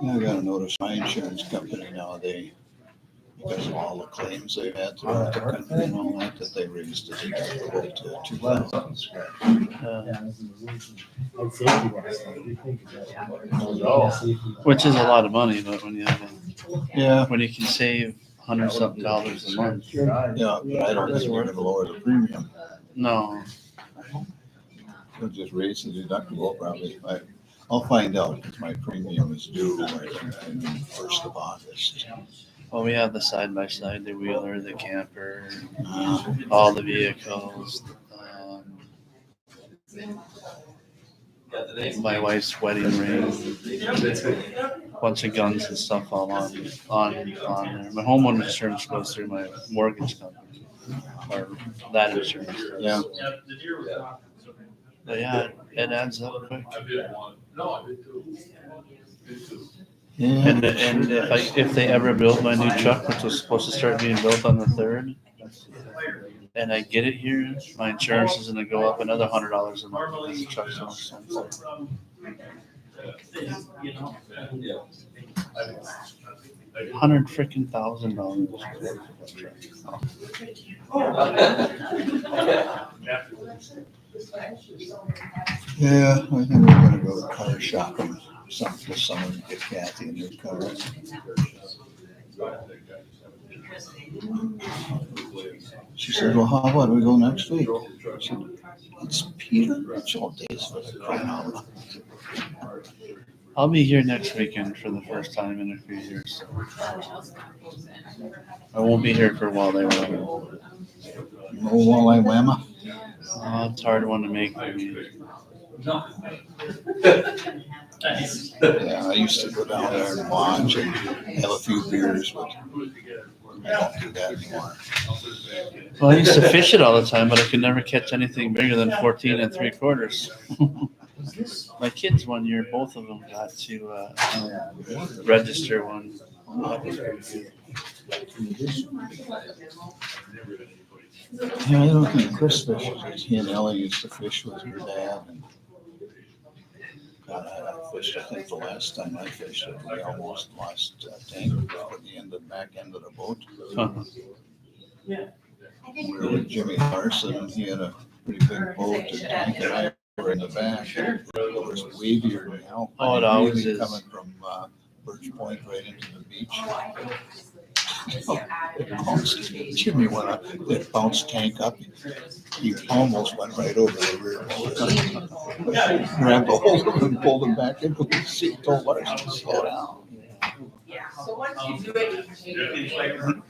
Yeah, I got a notice. My insurance company now, because of all the claims they've had throughout the country and all that, that they raised the deductible to 2,000. Which is a lot of money, but when you Yeah, when you can save $100-something a month. yeah, but I don't think we're gonna lower the premium. No, We'll just raise the deductible probably. I'll find out because my premium is due, I think, in the 1st of August. well, we have the side by side, the wheeler, the camper, Uh, all the vehicles. My wife's wedding ring, bunch of guns and stuff all on there. My homeowner insurance goes through my mortgage company, or that insurance. Yeah. But yeah, it adds up quick. Yeah, And if they ever build my new truck, which was supposed to start being built on the 3rd, and I get it here, my insurance is gonna go up another $100 a month because the truck's so expensive. $100,000. yeah, I think we're gonna go car shopping this summer and get Kathy a new car. She said, well, how about we go next week? I said, it's Peter Mitchell days for the crying out loud. I'll be here next weekend for the first time in a few years. I won't be here for Walleye Whammy. No walleye whamma? It's a hard one to make for me. Yeah, I used to go down there and watch and have a few beers, but I don't do that anymore. Well, I used to fish it all the time, but I could never catch anything bigger than 14 3/4. My kids one year, both of them got to register one. That was pretty good. Yeah, I don't think Chris fishes. He and Ellie used to fish with her dad. And God, I fished, I think the last time I fished it, we almost lost tank at the back end of the boat. We were with Jimmy Larson, and he had a pretty big boat, and Tank and I were in the back. It was wavier than hell. Oh, it always is. Coming from Birch Point right into the beach. It bounced. Jimmy went up, it bounced Tank up. He almost went right over the rear boat. Grabbed a hold of him and pulled him back into the seat, told Larson to slow down. So once you do it, you can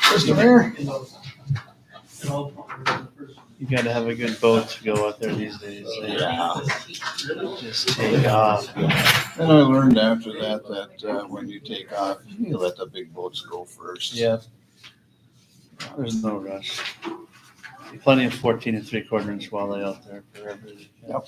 Mr. Mayor? You got to have a good boat to go out there these days. They Yeah. just take off. And I learned after that when you take off, you let the big boats go first. Yeah. There's no rush. Plenty of 14 3/4 walleye out there for everybody. Yep.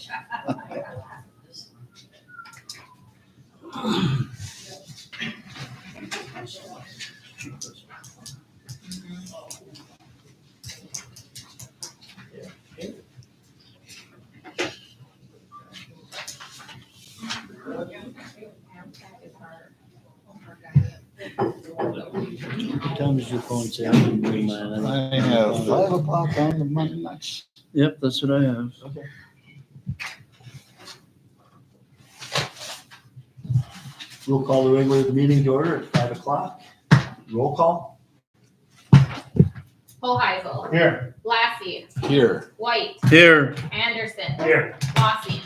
What time does your phone say? Man? I have 5 o'clock on the Mondays. Yep, that's what I have. We'll call the regular meeting to order at 5 o'clock. Roll call. Hoheisel. Here. Lassie. Here. White. Here. Anderson. Here. Bossy.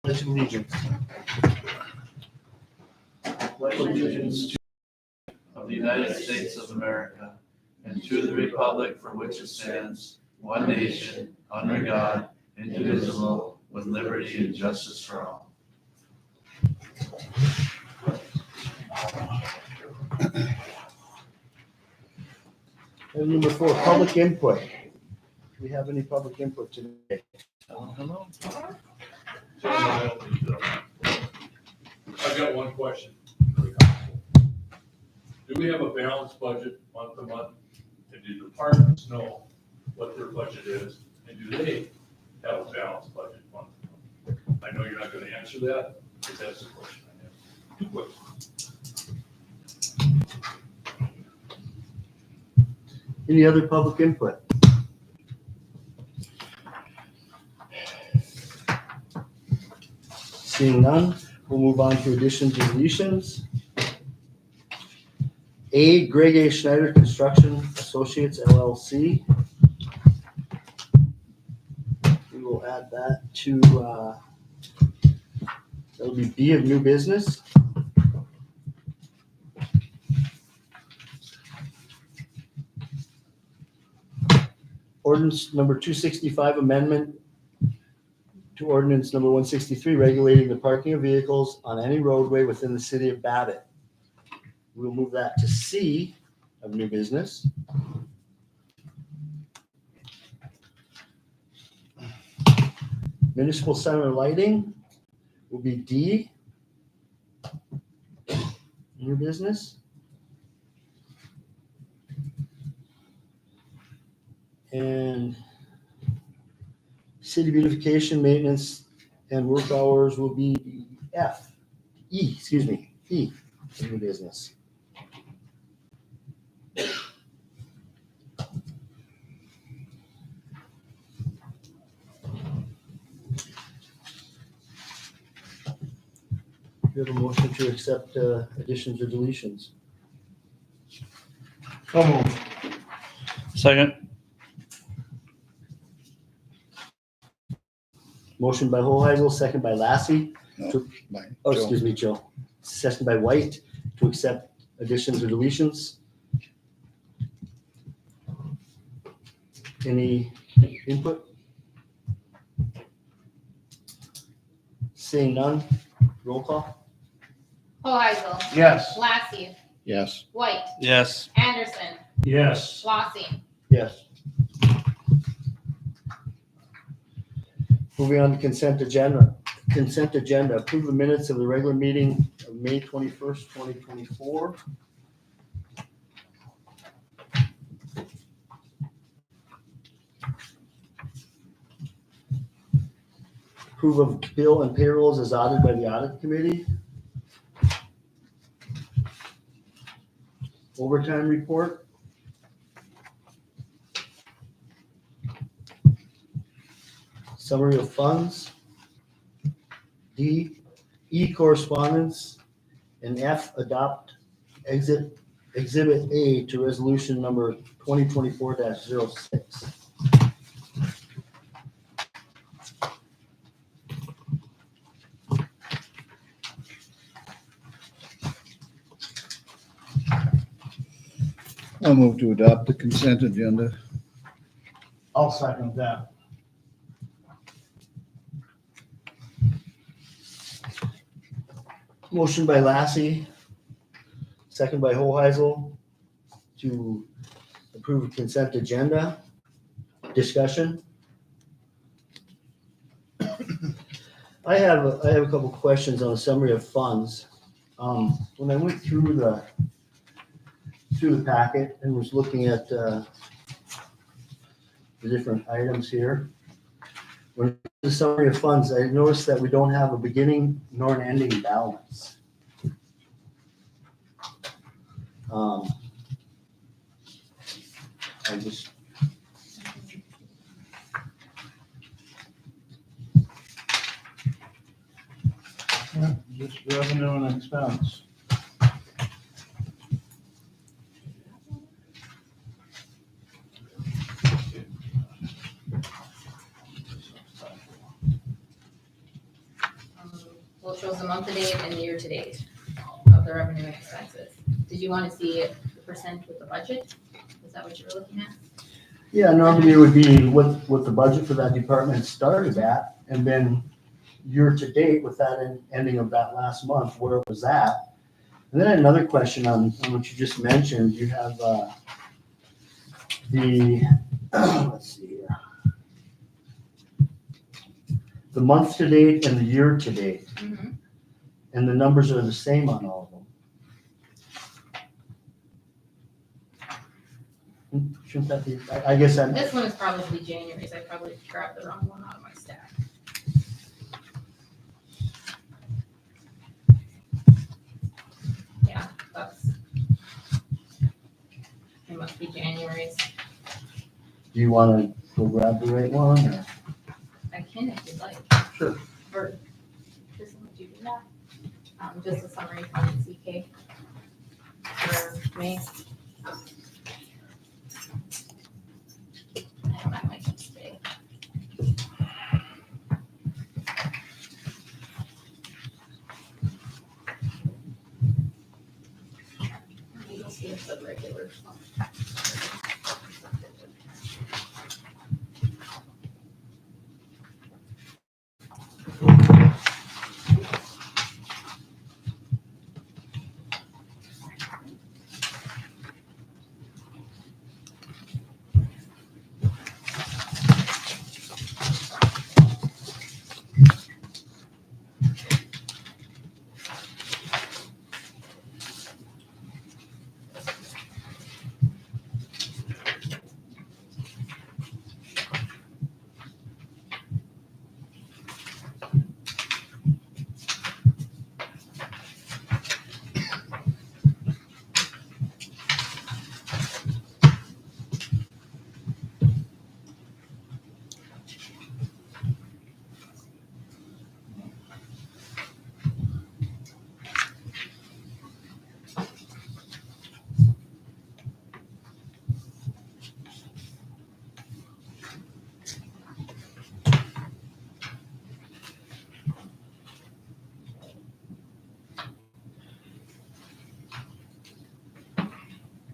Pledge of allegiance. Pledge allegiance of the United States of America and to the republic for which it stands, one nation, under God, indivisible, with liberty and justice for all. Item number 4, public input. Do we have any public input today? Hello. I've got one question. Do we have a balanced budget month to month? And do departments know what their budget is? And do they have a balanced budget month to month? I know you're not gonna answer that, because guess that's the question I have. Two questions. Any other public input? Seeing none, we'll move on to additions and deletions. A, Greg A. Schneider Construction Associates LLC. We will add that to, that'll be B of new business. Ordinance number 265, amendment to ordinance number 163, regulating the parking of vehicles on any roadway within the city of Babbitt. We'll move that to C of new business. Municipal center lighting will be D, new business. And city beautification, maintenance, and work hours will be E, new business. Do you have a motion to accept additions or deletions? Second. Motion by Hoheisel, second by Lassie. By Oh, Joe. excuse me, Joe. Second by White to accept additions or deletions. Any input? Seeing none, roll call. Hoheisel, Yes. Lassie, Yes. White, Yes. Anderson, Yes. Lossing. Yes. Moving on to consent agenda. Consent agenda, approve the minutes of the regular meeting of May 21st, 2024. Approve of bill and payrolls as audited by the audit committee. Overtime report. Summary of funds. D, E correspondence, and F, adopt exhibit A to resolution number 2024-06. I'll move to adopt the consent agenda. I'll second that. Motion by Lassie, second by Hoheisel to approve consent agenda. Discussion. I have a couple questions on the summary of funds. When I went through the packet and was looking at the different items here, when the summary of funds, I noticed that we don't have a beginning nor an ending balance. I just. Just revenue and expense. Well, it shows the month to date and the year to date of the revenue and expenses. Did you want to see the percent with the budget? Is that what you were looking at? Yeah, normally it would be what the budget for that department started at, and then year to date with that ending of that last month, where it was at. And then another question on what you just mentioned, you have let's see here. The month to date and the year to date, Mm-hmm. and the numbers are the same on all of them. Shouldn't that be, I guess that. This one is probably January's. I probably grabbed the wrong one out of my stack. cuts. It must be January's. Do you wanna go grab the right one, or? I can if you'd like. Sure. Or, just would you do that? Just a summary from CK for May. I have my mic today. You'll see it's the regular stuff.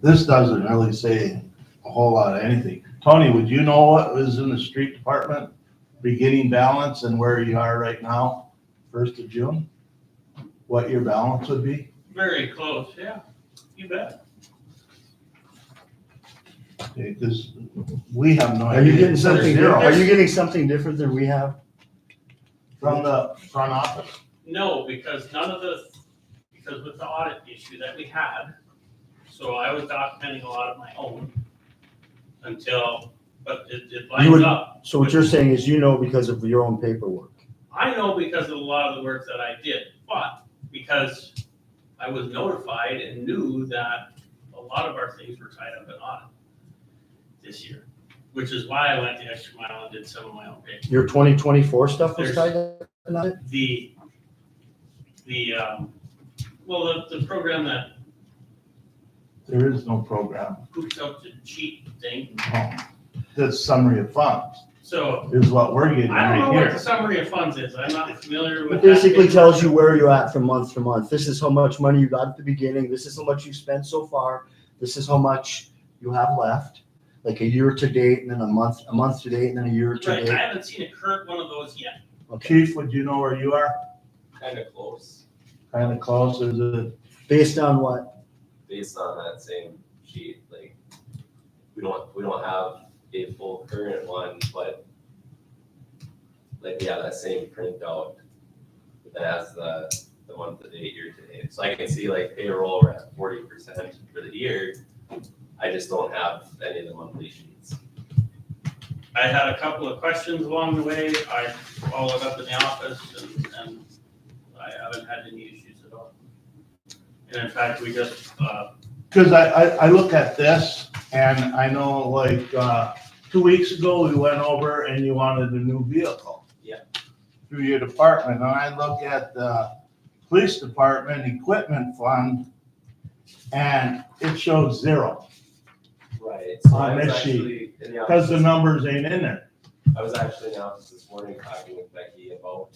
This doesn't really say a whole lot of anything. Tony, would you know what was in the street department beginning balance and where you are right now, 1st of June? What your balance would be? Very close, yeah, you bet. Okay, because we have no Are you idea. getting It says something, zero are you getting something different than we have? from the front office? No, because because with the audit issue that we had, so I was documenting a lot of my own but it You lines would- up. So what you're saying is you know because of your own paperwork. I know because of a lot of the work that I did, but because I was notified and knew that a lot of our things were tied up in audit this year, which is why I went the extra mile and did some of my own paper. Your 2024 stuff was There's- tied up in it? The program that There is no program. hooks up the cheat thing, The summary of funds so is what we're getting I don't know right what the here. summary of funds is, I'm not familiar with It that. basically tells you where you're at from month to month. This is how much money you got at the beginning. This is how much you spent so far. This is how much you have left, like a year to date and then a month to date and then a year to Right, I date. haven't seen a current one of those yet. Okay. Chief, would you know where you are? Kind of close, Kind of close, is it? Based on what? based on that same sheet, like, we don't have a full current one, but like, we have that same printout that has the month to date, year to date. So I can see like payroll, we're at 40% for the year. I just don't have any of the monthly sheets. I had a couple of questions along the way, I followed up in the office and I haven't had any issues at all. And in fact, we just, Because I look at this and I know like 2 weeks ago, we went over and you wanted a new vehicle. Yeah. Through your department, and I look at the police department equipment fund and it shows zero Right, so I On was this sheet, actually in the because the office, numbers ain't in there. I was actually in the office this morning talking with Becky about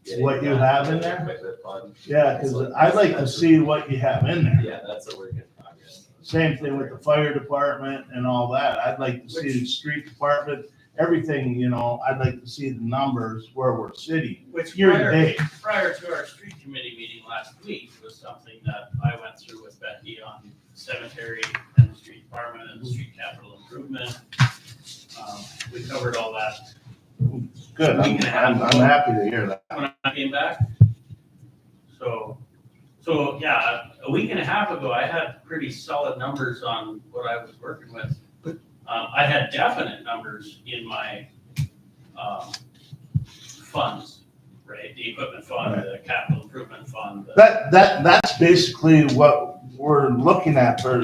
getting What you that have in there? equipment fund. Yeah, because I'd like to see what you have in there. Yeah, that's a work in progress. Same thing with the fire department and all that. I'd like to see the street department, everything, you know, I'd like to see the numbers where we're sitting. which Year to date. prior to our street committee meeting last week was something that I went through with Becky on cemetery and the street department and the street capital improvement. We covered all that Good, I'm happy to hear that. when I came back. So yeah, a week and a half ago, I had pretty solid numbers on what I was working with. I had definite numbers in my funds, right? The equipment fund, the capital improvement fund. That's basically what we're looking at for,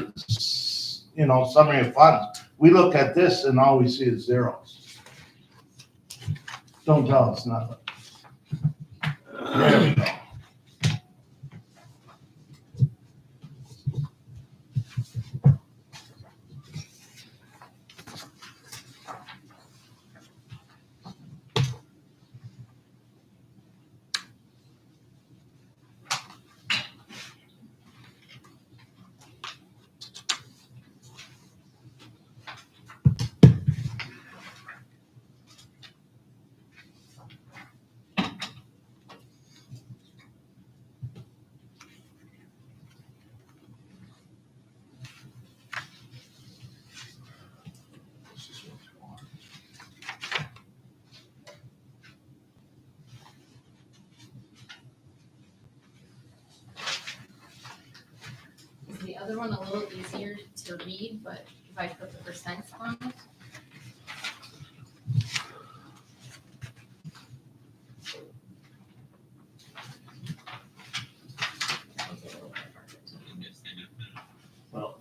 you know, summary of funds, we look at this and all we see is zeros. Don't tell us nothing. There we go. Is the other one a little easier to read, but if I put the percents on it? Well,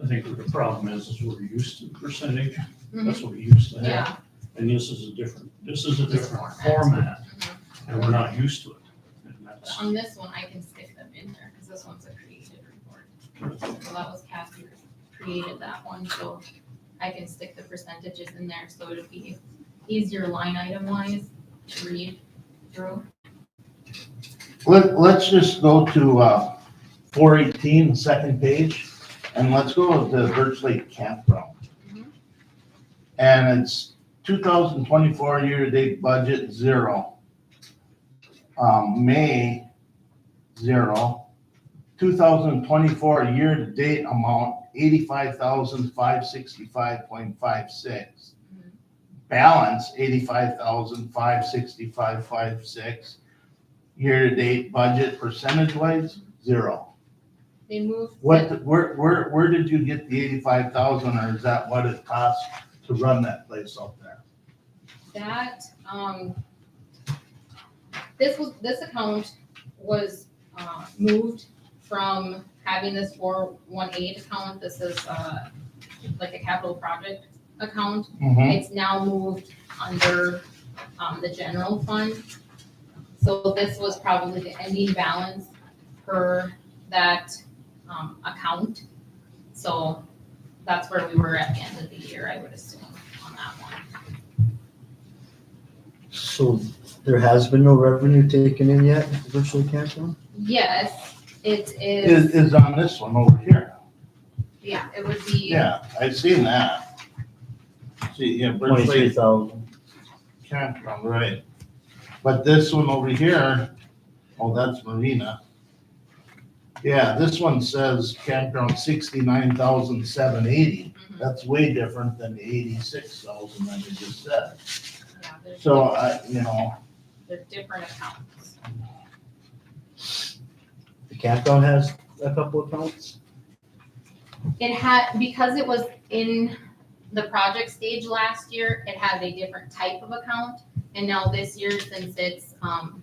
I think what the problem is we're used to the percentage, Mhm. that's what we used to have. Yeah. And this is a different format, and we're not used to it. And that's, On this one, I can stick them in there, because this one's a created report. So that was Cassie created that one, so I can stick the percentages in there, so it'd be easier line item wise to read through. Let's just go to 418, the second page, and let's go to Birch Lake Campground. Mhm. And it's 2024 year-to-date budget, 0. May, 0. 2024 year-to-date amount, 85,565.56. Mhm. Balance, 85,565.56. Year-to-date budget percentage-wise, 0. They moved. Where did you get the 85,000, or is that what it costs to run that place out there? That, this account was, moved from having this 418 account, this is, like a capital project account. It's now moved under, the general fund. So this was probably the ending balance per that, account. So that's where we were at the end of the year, I would assume, on that one. So there has been no revenue taken in yet, virtually campground? Yes, it is, Is on this one over here. yeah, it would be. Yeah, I've seen that. See, yeah, Birch 23,000. Lake Campground, right. But this one over here, oh, that's Marina. Yeah, this one says campground 69,780. Mhm. That's way different than the 86,000 that you just said. Yeah, they're- So, They're different accounts. The campground has a couple accounts? It had, because it was in the project stage last year, it had a different type of account. And now this year, since it's an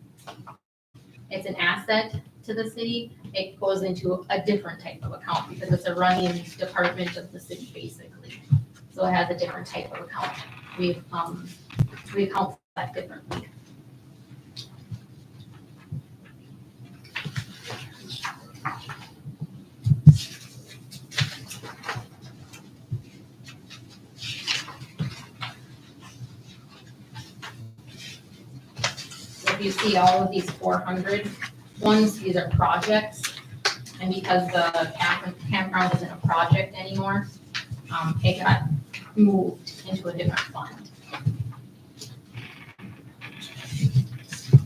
asset to the city, it goes into a different type of account because it's a running department of the city, basically. So it has a different type of account. We account for that differently. If you see all of these 400 ones, these are projects. And because the campground isn't a project anymore, it got moved into a different fund.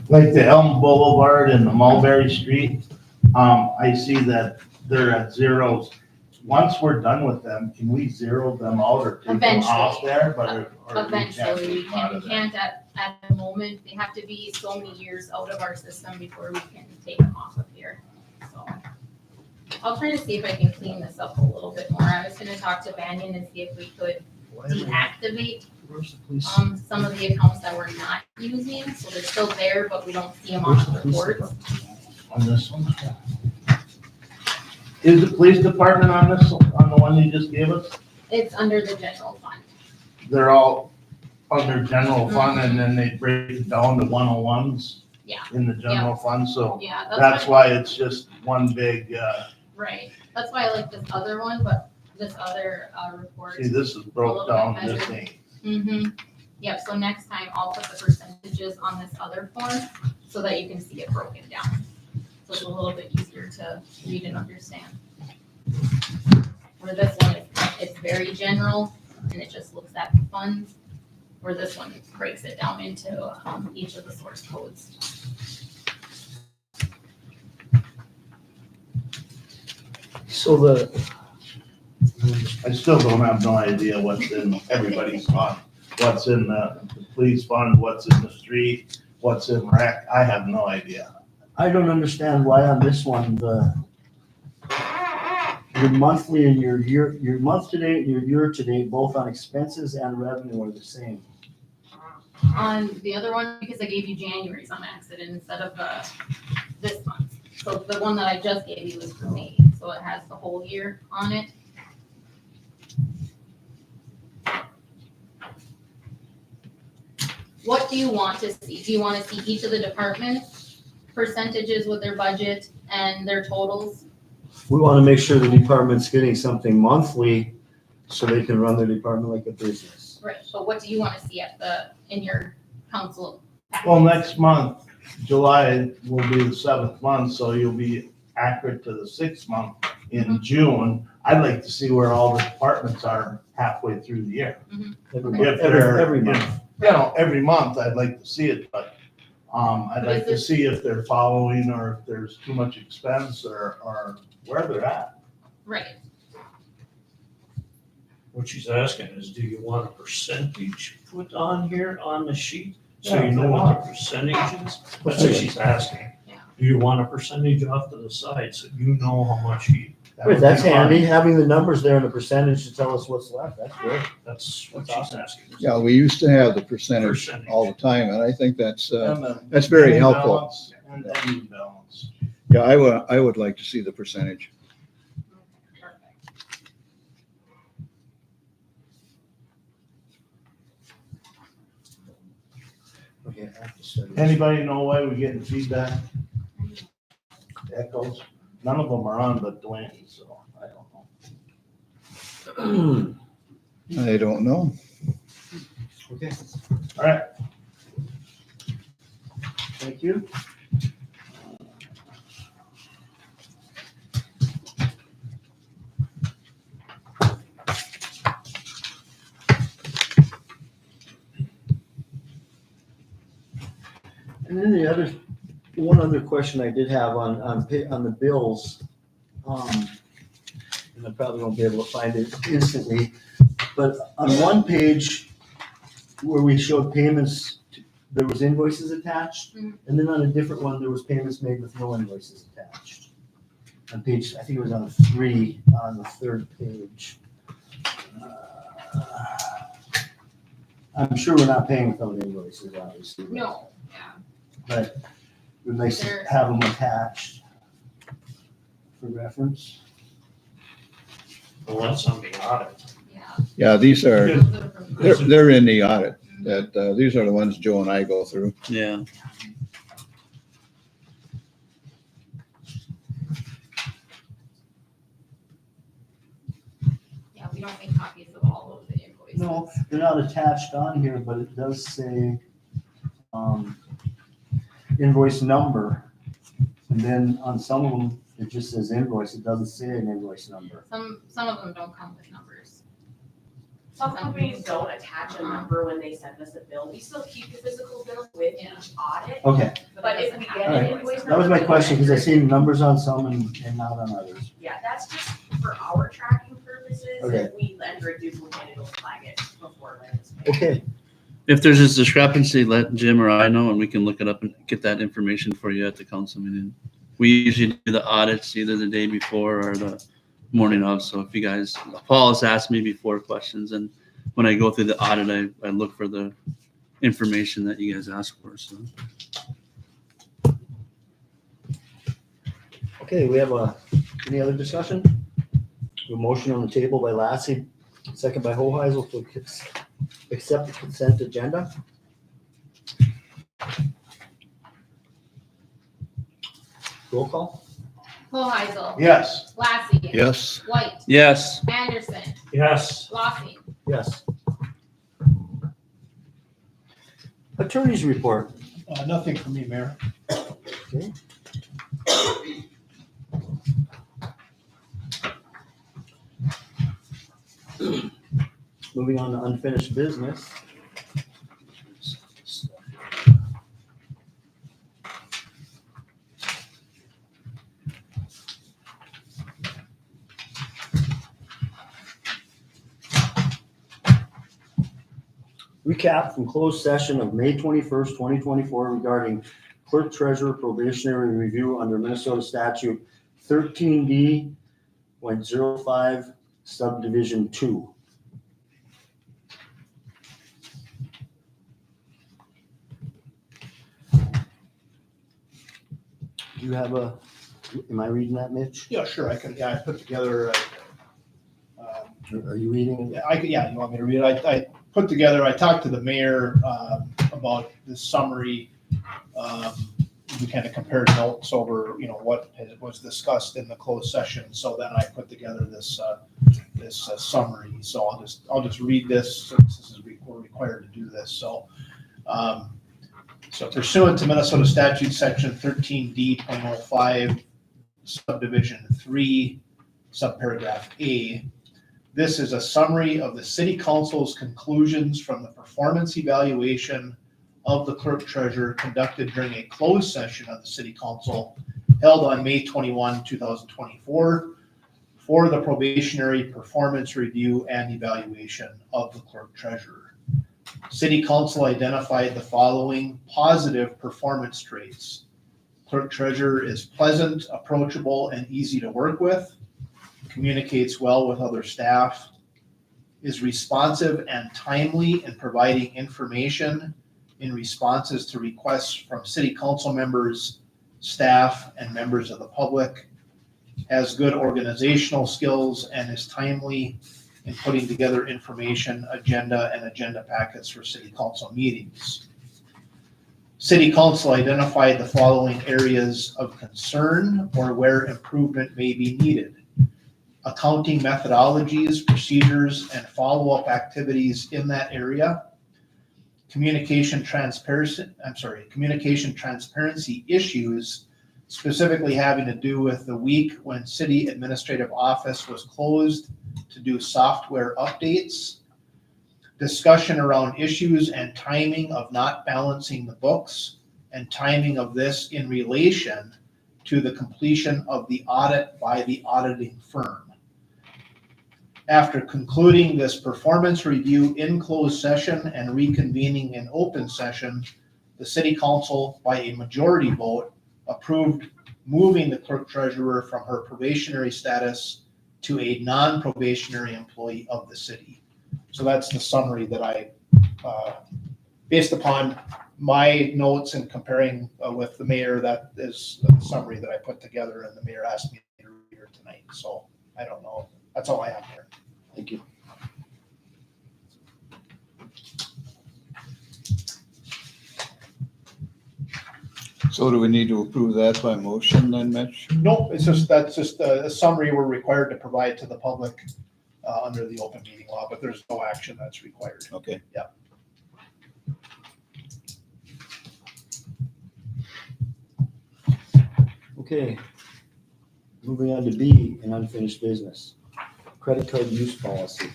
like the Elm Boulevard and the Mulberry Street, I see that they're at zeros. Once we're done with them, can we zero them out or take them off Eventually. there? But Eventually, we take them out can, of we there? can't at the moment, they have to be so many years out of our system before we can take them off of here, so. I'll try to see if I can clean this up a little bit more. I was gonna talk to Banyan and see if we could deactivate Where's the police? some of the accounts that we're not using, so they're still there, but we don't see them on Where's the the police reports. On this one? Is the police department on this, on the one you just gave us? It's under the general fund. They're all under general fund and then they break it down to 101s? Yeah. In the general fund, so Yeah, that's why it's just one big, right. That's why I like this other one, but this other report. see, this is broke down, this ain't. Mm-hmm. Yep, so next time I'll put the percentages on this other form so that you can see it broken down. So it's a little bit easier to read and understand. Where this one is, it's very general and it just looks at the funds. Where this one breaks it down into each of the source codes. So the, I still don't have no idea what's in everybody's fund. What's in the police fund, what's in the street, what's in rec, I have no idea. I don't understand why on this one, your monthly and your month to date and your year to date, both on expenses and revenue are the same. On the other one, because I gave you January's on accident instead of this month. So the one that I just gave you was for May, so it has the whole year on it. What do you want to see? Do you want to see each of the departments' percentages with their budget and their totals? We want to make sure the department's getting something monthly so they can run their department like a business. Right, but what do you want to see in your council? package? Well, next month, July will be the 7th month, so you'll be accurate to the 6th month in June. I'd like to see where all the departments are halfway through the year. Every month. You know, every month I'd like to see it, but, I'd like to see if they're following or if there's too much expense or where they're at. Right, What she's asking is, do you want a percentage put on here on the sheet? So Yeah, you if know they what want. the percentage is? That's what she's asking. Yeah. Do you want a percentage off to the side so you know how much you, That would Wait, that's be fine. handy, having the numbers there and the percentage to tell us what's left, that's good. that's what she's asking. Yeah, we used to have the percentage Percentage. all the time, and I think that's, And the that's very ending helpful. balance And ending balance. Yeah, I would like to see the percentage. perfect. Okay, I have to study this. Anybody know why we're getting feedback? Echoes? None of them are on but Dwayne, so I don't know. I don't know. Okay, All right, thank you. And then one other question I did have on the bills, and I probably won't be able to find it instantly, but on one page where we showed payments, there was invoices attached, Mhm. and then on a different one, there was payments made with no invoices attached. On page, I think it was on 3, on the third page. I'm sure we're not paying without invoices, obviously. No, yeah, But it would be nice to There- have them attached for reference. Well, that's on the audit. yeah. Yeah, these are, Those are from- they're in the audit, that, these are the ones Joe and I go through. Yeah. Yeah, we don't make copies of all of the invoices. No, they're not attached on here, but it does say, invoice number. And then on some of them, it just says invoice, it doesn't say an invoice number. Some of them don't come with numbers. Some companies don't attach a number when they send us a bill. We still keep the physical bill with each audit. Okay, But if we get Alright. an invoice number. that was my we question, because I enter it. see numbers on some and not on others. Yeah, that's just for our tracking purposes. Okay. If we enter a duplicate, it'll flag it before rent is paid. Okay, If there's a discrepancy, let Jim or I know and we can look it up and get that information for you at the council meeting. We usually do the audits either the day before or the morning of. So if you guys, Paul has asked me before questions, and when I go through the audit, I look for the information that you guys ask for, so. okay, we have a Any other discussion? A motion on the table by Lassie, second by Hoheisel to accept the consent agenda. Roll call? Hoheisel. Yes. Lassie. Yes. White. Yes. Anderson. Yes. Lossing. Yes. Attorney's report. Nothing for me, Mayor. Okay. Moving on to unfinished business. Recap from closed session of May 21st, 2024 regarding clerk treasurer probationary review under Minnesota statute 13D.05 subdivision 2. Do you have am I reading that, Mitch? Yeah, sure, I put together, Are you reading it? you want me to read it? I put together, I talked to the mayor, about this summary. We kind of compared notes over, what was discussed in the closed session. So then I put together this summary. So I'll just read this since we're required to do this. So pursuant to Minnesota statute section 13D.05 subdivision 3 subparagraph A, this is a summary of the city council's conclusions from the performance evaluation of the clerk treasurer conducted during a closed session of the city council held on May 21, 2024 for the probationary performance review and evaluation of the clerk treasurer. City council identified the following positive performance traits. Clerk treasurer is pleasant, approachable, and easy to work with, communicates well with other staff, is responsive and timely in providing information in responses to requests from city council members, staff, and members of the public, has good organizational skills, and is timely in putting together information, agenda, and agenda packets for city council meetings. City council identified the following areas of concern or where improvement may be needed. Accounting methodologies, procedures, and follow-up activities in that area. Communication transparency issues, specifically having to do with the week when city administrative office was closed to do software updates. Discussion around issues and timing of not balancing the books and timing of this in relation to the completion of the audit by the auditing firm. After concluding this performance review in closed session and reconvening in open session, the city council, by a majority vote, approved moving the clerk treasurer from her probationary status to a non-probationary employee of the city. So that's the summary that I, based upon my notes and comparing with the mayor, that is the summary that I put together, and the mayor asked me to read here tonight. So I don't know. That's all I have here. Thank you. So do we need to approve that by motion then, Mitch? Nope, that's just a summary we're required to provide to the public under the open meeting law, but there's no action that's required. Okay. Yeah. Okay. Moving on to B in unfinished business. Credit card use policy.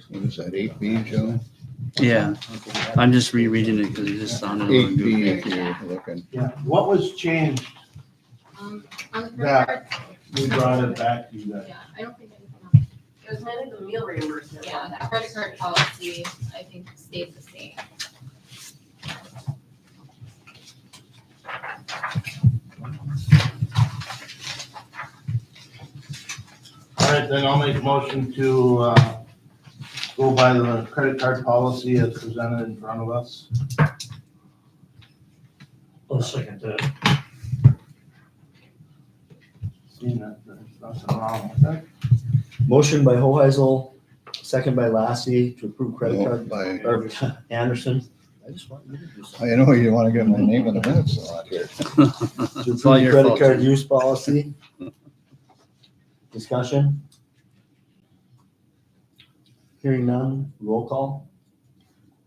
What is that, 8B, Joe? Yeah, I'm just rereading it because it just sounded a little 8B goofy. if you're looking. Yeah, what was changed? On the credit Yeah. card, We brought it back to you guys. yeah, I don't think anything else. It was mainly the meal reimbursement. Yeah, the credit card policy, I think, stays the same. then I'll make a motion to, go by the credit card policy as presented in front of us. I'll second that. Seeing that there's nothing wrong with that. Motion by Hoheisel, second by Lassie to approve credit No, card, by- or Anderson. I just want you to do something. I know you want to get my name in the minutes a lot here. To It's all approve your credit fault. card use policy. Discussion? Hearing none, roll call?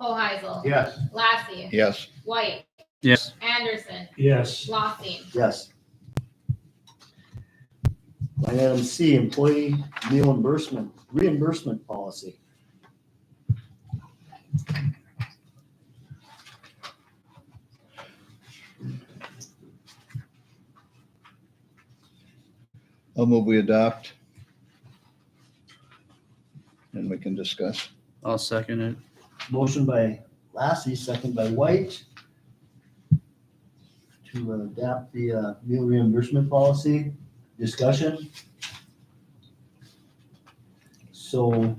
Hoheisel. Yes. Lassie. Yes, White. Yes. Anderson. Yes, Lossing. Yes. Line item C, employee meal reimbursement policy. I'll move we adopt. And we can discuss. I'll second it. Motion by Lassie, second by White. To adapt the meal reimbursement policy. Discussion? So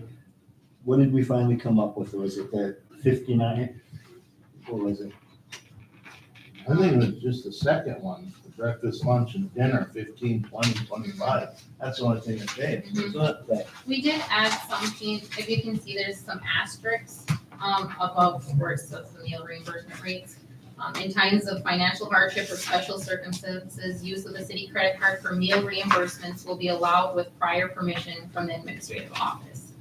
what did we finally come up with? Was it the 59? What was it? I think it was just the second one, the breakfast, lunch and dinner, 15, 20, 25. That's the only thing that changed, isn't it? We did add something, if you can see, there's some asterisks, above, of course, of the meal reimbursement rates. In times of financial hardship or special circumstances, use of the city credit card for meal reimbursements will be allowed with prior permission from the administrative office.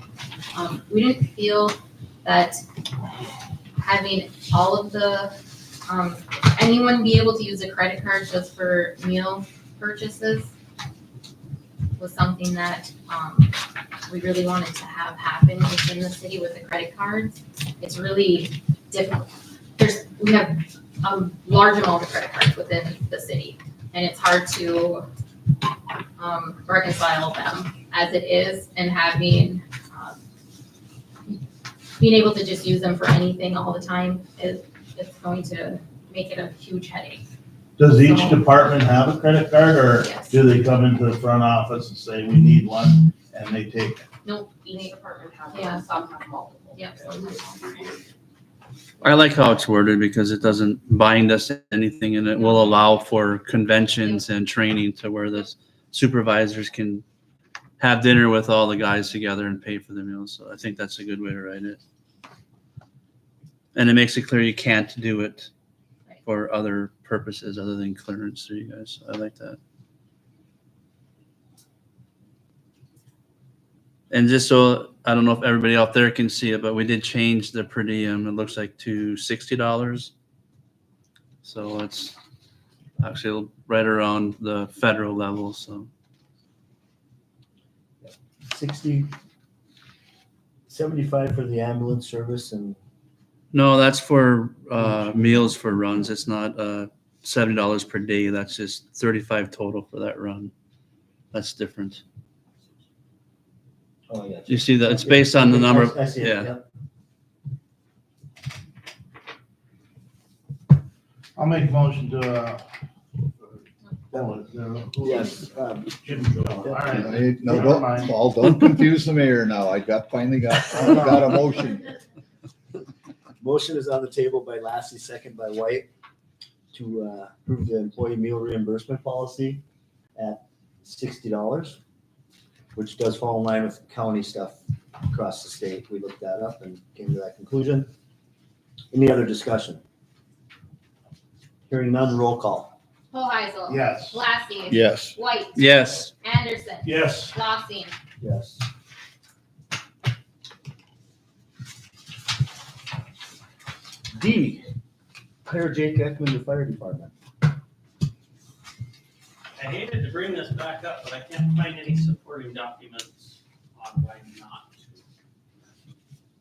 We didn't feel that having all of the, anyone be able to use a credit card just for meal purchases was something that, we really wanted to have happen within the city with the credit cards. It's really difficult. We have a large amount of credit cards within the city, and it's hard to reconcile them as it is, and having being able to just use them for anything all the time it's going to make it a huge headache. Does each department have a credit card, or Yes. do they come into the front office and say, we need one, and they take it? Nope, Each department has Yeah. one, some have multiple. Yep. I like how it's worded because it doesn't bind us to anything, and it will allow for conventions and training to where the supervisors can have dinner with all the guys together and pay for the meals. So I think that's a good way to write it. And it makes it clear you can't do it for other purposes other than clearance for you guys. I like that. And just so, I don't know if everybody out there can see it, but we did change the per diem. It looks like to $60. So it's actually right around the federal level, so. 60, 75 for the ambulance service and No, that's for meals for runs. It's not $70 per day. That's just 35 total for that run. That's different. oh yeah. You see that? It's based on the number of, I see it, yeah. yep. I'll make a motion to, Yes. All right. No, Never mind. don't, Paul, don't confuse the mayor now. I finally got a motion. Motion is on the table by Lassie, second by White, to approve the employee meal reimbursement policy at $60, which does fall in line with county stuff across the state. We looked that up and came to that conclusion. Any other discussion? Hearing none, roll call. Hoheisel. Yes. Lassie. Yes, White. Yes. Anderson. yes, Lossing. Yes. D, hire Jake Ekman to fire department. I hated to bring this back up, but I can't find any supporting documents on why not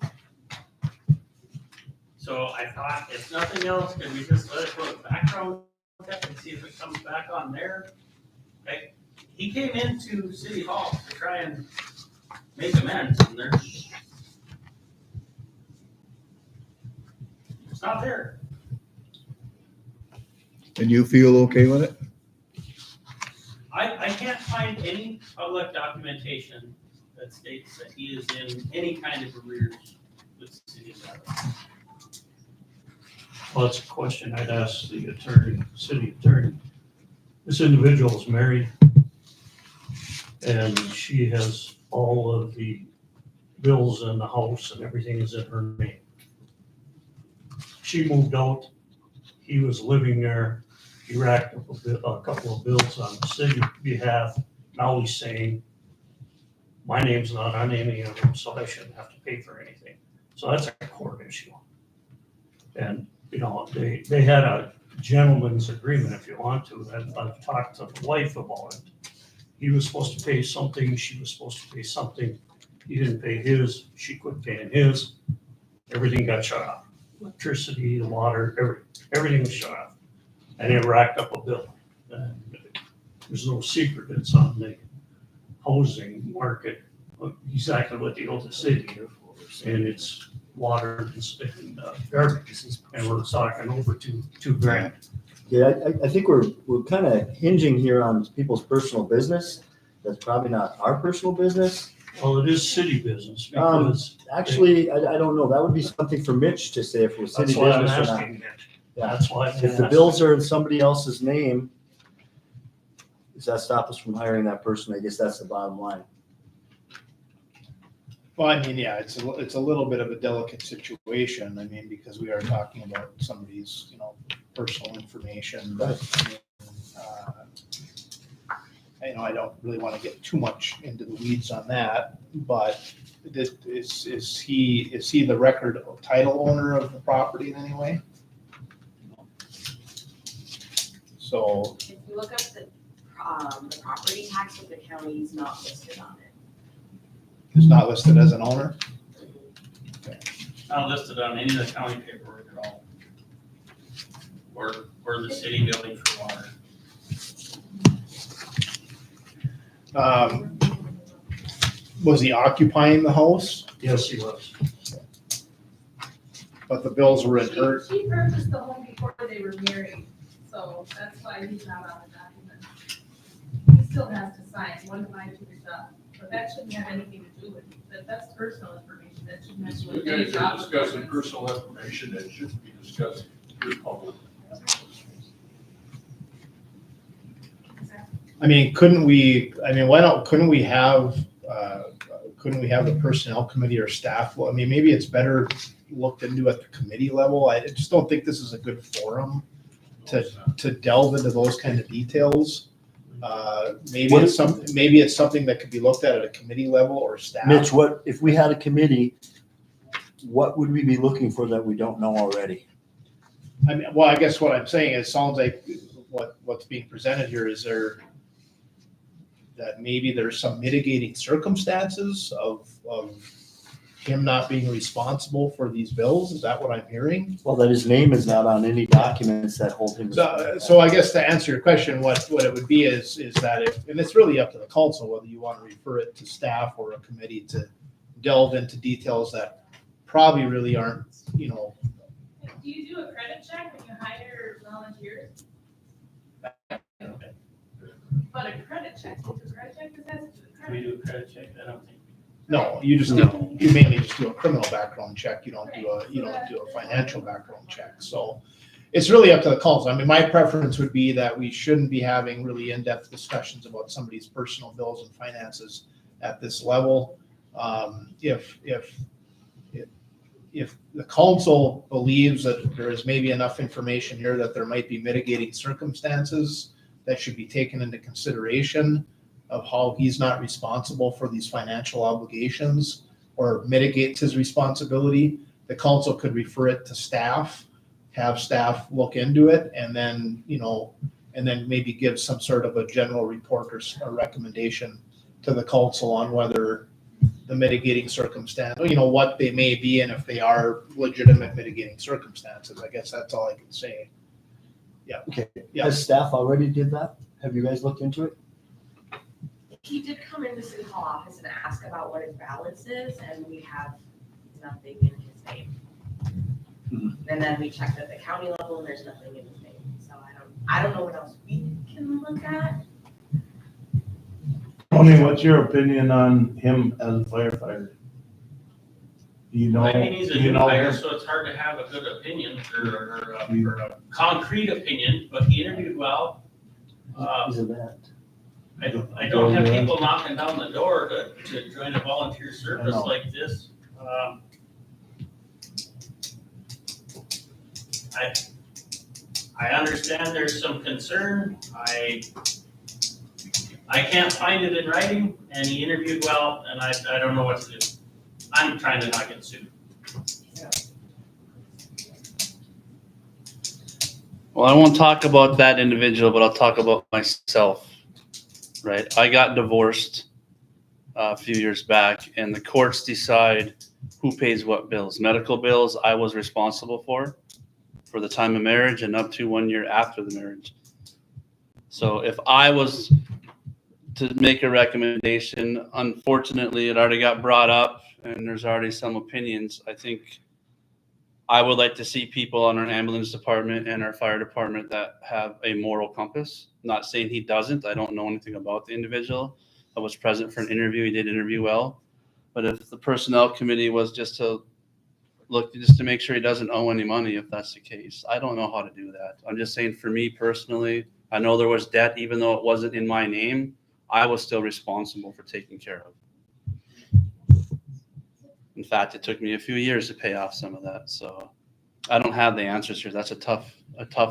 to. So I thought, if nothing else, can we just let it go to background check and see if it comes back on there? Okay, he came into City Hall to try and make amends, and there's it's not there. and you feel okay with it? I can't find any public documentation that states that he is in any kind of arrears with the city of Rapids. Well, that's a question I'd ask the attorney, city attorney. This individual is married, and she has all of the bills in the house and everything is in her name. She moved out, he was living there, he racked up a couple of bills on the city behalf. Now he's saying, my name's not on any of them, so I shouldn't have to pay for anything. So that's a court issue. And, you know, they had a gentleman's agreement, if you want to, and I've talked to the wife about it. He was supposed to pay something, she was supposed to pay something. He didn't pay his, she quit paying his. Everything got shut off. Electricity, the water, everything was shut off. And it racked up a bill. And there's no secret, it's on the housing market, exactly what they owe the city. And it's water and garbage. And we're talking over $2,000. Yeah, I think we're kind of hinging here on people's personal business. That's probably not our personal business. Well, it is city business because Actually, I don't know. That would be something for Mitch to say if it was city that's why I'm business or not. asking that. Yeah. That's why. I'm If the asking. bills are in somebody else's name, does that stop us from hiring that person? I guess that's the bottom line. Well, I mean, yeah, it's a little bit of a delicate situation. I mean, because we are talking about somebody's, you know, personal information, but you know, I don't really want to get too much into the weeds on that, but is he the record title owner of the property in any way? So, If you look up the property tax of the county, he's not listed on it. it's not listed as an owner? Not listed on any of the county paperwork at all. Or the city billing for water. Was he occupying the house, Yes, he was. but the bills were in her? She purchased the home before they were married, so that's why he's not on the document. He still has to sign 152 stuff, but that shouldn't have anything to do with it. That's personal information, that shouldn't have to do You with any guys job. are discussing personal information that shouldn't be discussed with public. I mean, couldn't we have the personnel committee or staff? Well, I mean, maybe it's better looked into at the committee level. I just don't think this is a good forum to delve into those kind of details. Maybe it's something that could be looked at a committee level or staff. Mitch, what, if we had a committee, what would we be looking for that we don't know already? I mean, well, I guess what I'm saying is, it sounds like what's being presented here is that maybe there's some mitigating circumstances of him not being responsible for these bills. Is that what I'm hearing? Well, that his name is not on any documents that hold him. So I guess to answer your question, what it would be is that and it's really up to the council whether you want to refer it to staff or a committee to delve into details that probably really aren't, you know. Do you do a credit check when you hire volunteers? But a credit check, does a credit check, does that have to do with Can we credit? do a credit check? I don't think. No, you just you mainly just do a criminal background check. You don't do a financial background check. So it's really up to the council. I mean, my preference would be that we shouldn't be having really in-depth discussions about somebody's personal bills and finances at this level. If the council believes that there is maybe enough information here that there might be mitigating circumstances that should be taken into consideration of how he's not responsible for these financial obligations or mitigates his responsibility, the council could refer it to staff, have staff look into it, and then, and then maybe give some sort of a general report or a recommendation to the council on whether the mitigating circumstance, what they may be and if they are legitimate mitigating circumstances. I guess that's all I can say. Yeah. Okay. Yeah. Has staff already did that? Have you guys looked into it? He did come into City Hall office and ask about what his balance is, and we have nothing in his name. And then we checked at the county level, and there's nothing in his name. So I don't know what else we can look at. Tony, what's your opinion on him as a firefighter? Do you know? I mean, he's a do you new know hire, him? so it's hard to have a good opinion or a concrete opinion, but he interviewed well. Is it that? I don't have people knocking down the door to join a volunteer service like this. I understand there's some concern. I can't find it in writing, and he interviewed well, and I don't know what to do. I'm trying to not get sued. Well, I won't talk about that individual, but I'll talk about myself, right? I got divorced a few years back, and the courts decide who pays what bills. Medical bills I was responsible for the time of marriage and up to 1 year after the marriage. So if I was to make a recommendation, unfortunately, it already got brought up and there's already some opinions. I think I would like to see people on our ambulance department and our fire department that have a moral compass. Not saying he doesn't. I don't know anything about the individual. I was present for an interview. He did interview well. But if the personnel committee was just to look, just to make sure he doesn't owe any money, if that's the case, I don't know how to do that. I'm just saying for me personally, I know there was debt, even though it wasn't in my name, I was still responsible for taking care of. In fact, it took me a few years to pay off some of that. So I don't have the answers here. That's a tough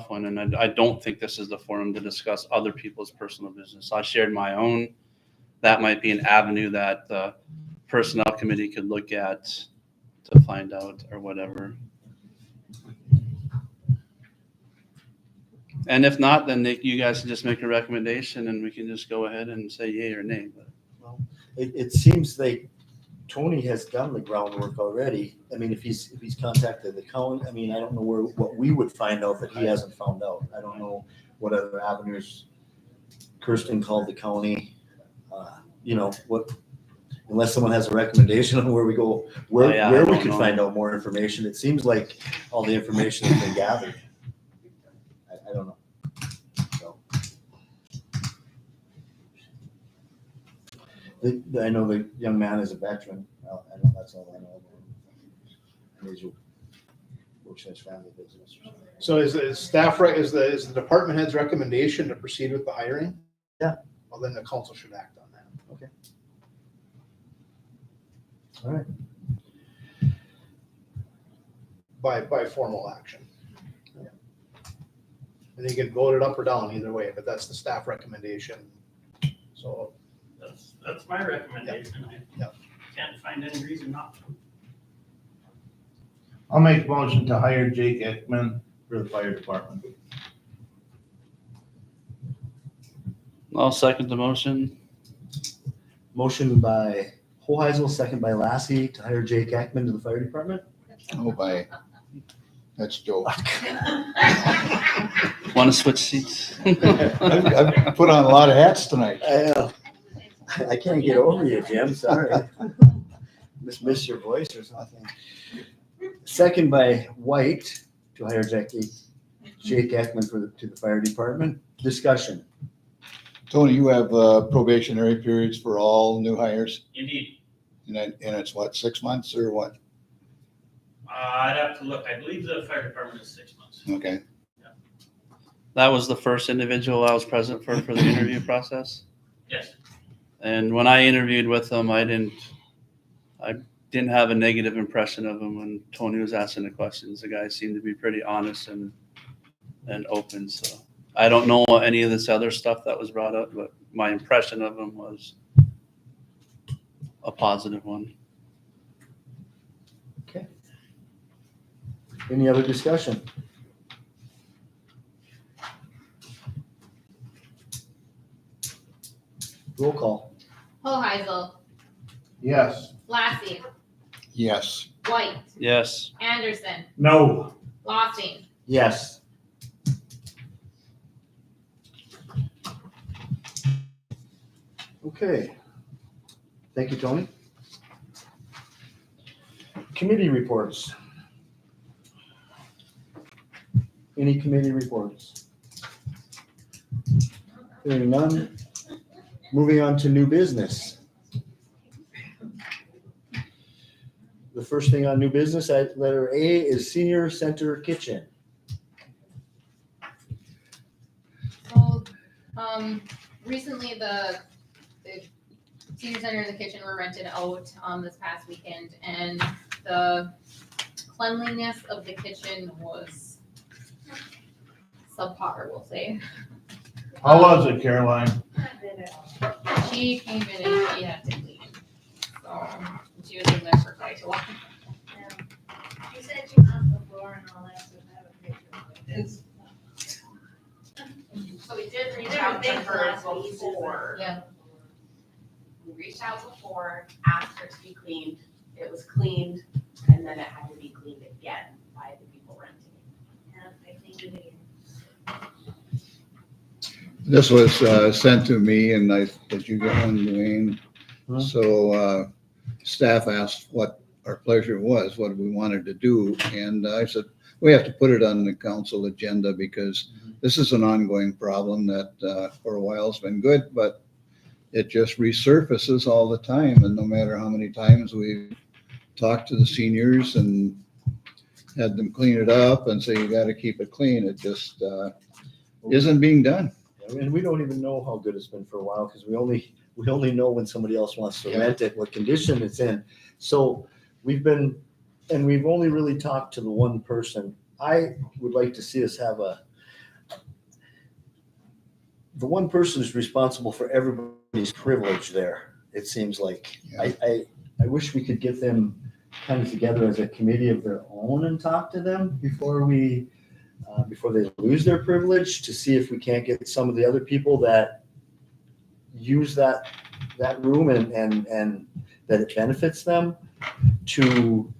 one. And I don't think this is the forum to discuss other people's personal business. I shared my own. That might be an avenue that the personnel committee could look at to find out or whatever. And if not, then you guys can just make a recommendation and we can just go ahead and say yay or nay. But It seems like Tony has done the groundwork already. I mean, if he's contacted the county, I mean, I don't know what we would find out that he hasn't found out. I don't know what other avenues Kirsten called the county. Unless someone has a recommendation on where we go, where we could find out more information. It seems like all the information has been gathered. I don't know. So. I know the young man is a veteran. Well, I know that's all I know. And he works in his family business. So is the staff, is the department head's recommendation to proceed with the hiring? Yeah. Well, then the council should act on that. Okay. All right. By formal action. Yeah. And you can vote it up or down either way, but that's the staff recommendation. So. That's my recommendation. Yeah. I can't find any reason not to. I'll make a motion to hire Jake Ekman for the fire department. I'll second the motion. Motion by Hoheisel, second by Lassie to hire Jake Ackman to the fire department. Oh, that's Joe. Want to switch seats? I've put on a lot of hats tonight. I can't get over you, Jim. Sorry. Miss your voice or something. Second by White to hire Jake Ackman to the fire department. Discussion. Tony, you have probationary periods for all new hires, Indeed. and it's what, 6 months or what? I'd have to look. I believe the fire department is 6 months. Okay. That was the first individual I was present for the interview process. Yes. And when I interviewed with him, I didn't have a negative impression of him when Tony was asking the questions. The guy seemed to be pretty honest and open. So I don't know any of this other stuff that was brought up, but my impression of him was a positive one. Okay. Any other discussion? Roll call. Hoheisel, Yes. Lassie, Yes. White, Yes. Anderson, No. Lossing. Yes. Okay. Thank you, Tony. Committee reports. Any committee reports? Hearing none. Moving on to new business. The first thing on new business, letter A, is senior center kitchen. So, recently the senior center and the kitchen were rented out, this past weekend, and the cleanliness of the kitchen was subpar, we'll say. How was it, Caroline? She came in and she had to clean, so she was in there for quite a while. She said she mopped the floor and all that, so I have a picture of this. So we did reach There out were to big her glass pieces. before. Yeah. We reached out before, asked her to be cleaned. It was cleaned, and then it had to be cleaned again by the people renting. Yeah, I cleaned it again. This was sent to me and did you get one, Dwayne? Huh? So staff asked what our pleasure was, what we wanted to do. And I said, we have to put it on the council agenda because this is an ongoing problem that for a while has been good, but it just resurfaces all the time. And no matter how many times we've talked to the seniors and had them clean it up and say, you got to keep it clean, it just isn't being done. And we don't even know how good it's been for a while because we only know when somebody else wants to rent it, what condition it's in. So we've only really talked to the one person. I would like to see us have the one person is responsible for everybody's privilege there. It seems like. Yeah. I wish we could get them kind of together as a committee of their own and talk to them before they lose their privilege, to see if we can't get some of the other people that use that room and that it benefits them, to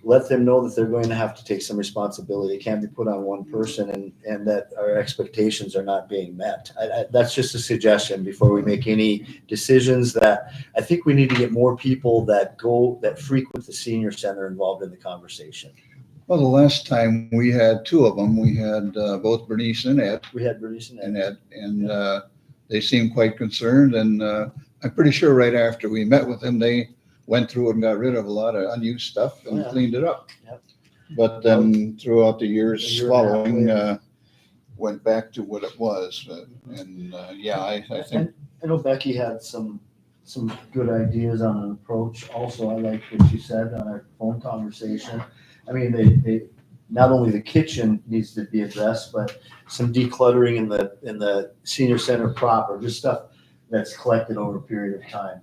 let them know that they're going to have to take some responsibility. It can't be put on one person and that our expectations are not being met. That's just a suggestion before we make any decisions. That I think we need to get more people that frequent the senior center involved in the conversation. Well, the last time we had two of them, we had both Bernice and Ed. We had Bernice and Ed. And they seemed quite concerned. And I'm pretty sure right after we met with them, they went through and got rid of a lot of unused stuff and cleaned it up. Yep. But then throughout the years A year and a half following, later. went back to what it was. I think I know Becky had some good ideas on an approach. Also, I like what she said on our phone conversation. I mean, they not only the kitchen needs to be addressed, but some decluttering in the senior center proper, just stuff that's collected over a period of time.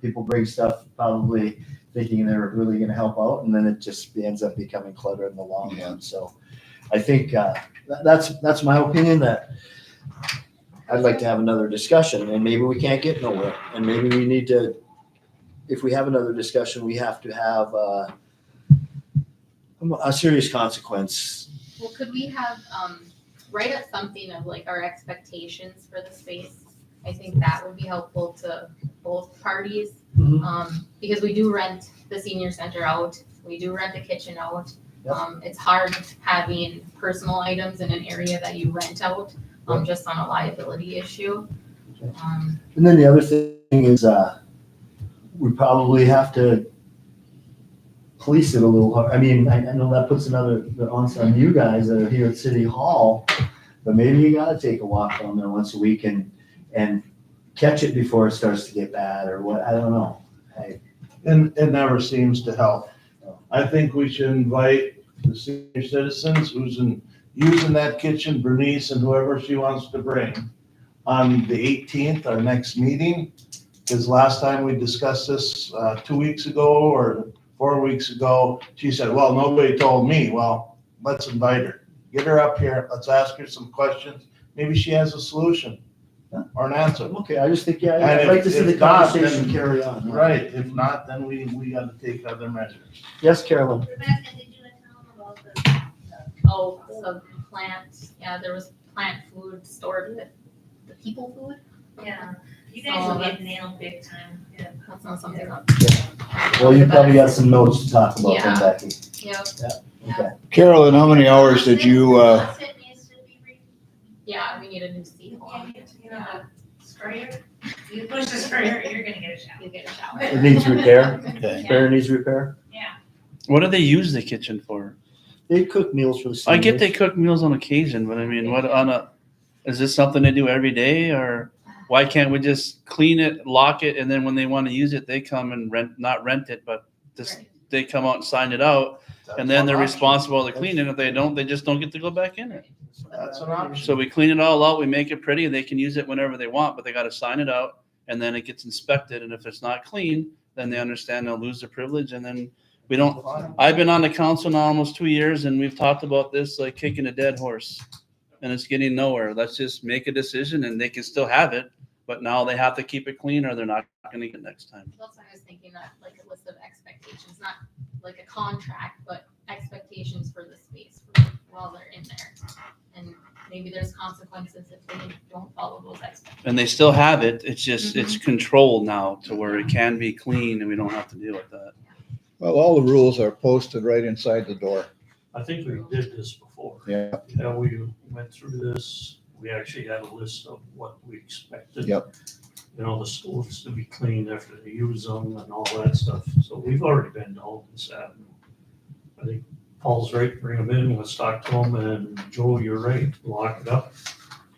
People bring stuff probably thinking they're really going to help out, and then it just ends up becoming clutter in the long run. So I think that's my opinion, that I'd like to have another discussion, and maybe we can't get nowhere. And maybe we need to, if we have another discussion, we have to have a serious consequence. Well, could we have, write up something of like our expectations for the space? I think that would be helpful to both parties. Because we do rent the senior center out, we do rent the kitchen out. Yep. It's hard having personal items in an area that you rent out, just on a liability issue. And then the other thing is, we probably have to police it a little hard. I mean, I know that puts another onus on you guys that are here at City Hall, but maybe you gotta take a walk down there once a week and catch it before it starts to get bad, or what, I don't know. And it never seems to help. I think we should invite the senior citizens using that kitchen, Bernice and whoever she wants to bring, on the 18th, our next meeting. Because last time we discussed this 2 weeks ago or 4 weeks ago, she said, well, nobody told me. Well, let's invite her. Get her up here. Let's ask her some questions. Maybe she has a solution or an answer. Okay, I just think, And I'd like to see the if not, conversation then- carry on. Right, if not, then we gotta take other measures. Yes, Carolyn? Rebecca, did you tell them about the? Oh, so plant, yeah, there was plant food stored with the people food. Yeah, you guys will get nailed big time. Yeah. That's not something that. Well, you probably got some notes to talk about then, Yeah. Becky. Yep, Okay. Carolyn, how many hours did you, Faucet needs to be yeah, we need a new seat. You know, sprayer. You push this further, you're gonna get a shower. You get a shower. It needs repair, Okay. spare needs repair. Yeah. What do they use the kitchen for? They cook meals for the I get they seniors. cook meals on occasion, but I mean, is this something they do every day, or why can't we just clean it, lock it, and then when they want to use it, they come and not rent it, but just, Right. they come out and sign it out, and then they're responsible to clean it. If they don't, they just don't get to go back in it. That's an option. So we clean it all out, we make it pretty, and they can use it whenever they want, but they gotta sign it out, and then it gets inspected, and if it's not clean, then they understand they'll lose their privilege, and then we don't, I've been on the council now almost 2 years, and we've talked about this like kicking a dead horse, and it's getting nowhere. Let's just make a decision, and they can still have it, but now they have to keep it clean, or they're not gonna get it next time. That's why I was thinking that, like a list of expectations, not like a contract, but expectations for the space while they're in there. And maybe there's consequences if they don't follow those expectations. And they still have it, it's just, it's controlled now to where it can be clean, and we don't have to deal with that. Well, all the rules are posted right inside the door. I think we did this before. Yeah. Yeah, we went through this. We actually had a list of what we expected. Yep. You know, the stores to be cleaned after they use them and all that stuff. So we've already been down this avenue. I think Paul's right, bring them in, let's talk to them, and Joe, you're right, lock it up.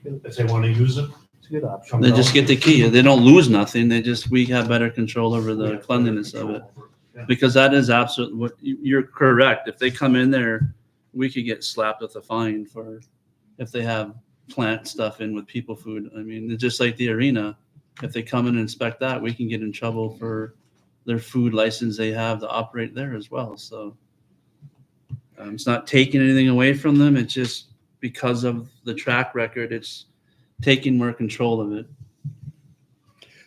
If they want to use it. It's a good option. come They just down. get the key, they don't lose nothing, we have better control over We the have cleanliness of control it. over yeah. Because that is absolutely what you're correct. If they come in there, we could get slapped with a fine for if they have plant stuff in with people food. I mean, it's just like the arena. If they come in and inspect that, we can get in trouble for their food license they have to operate there as well. So it's not taking anything away from them. It's just because of the track record, it's taking more control of it.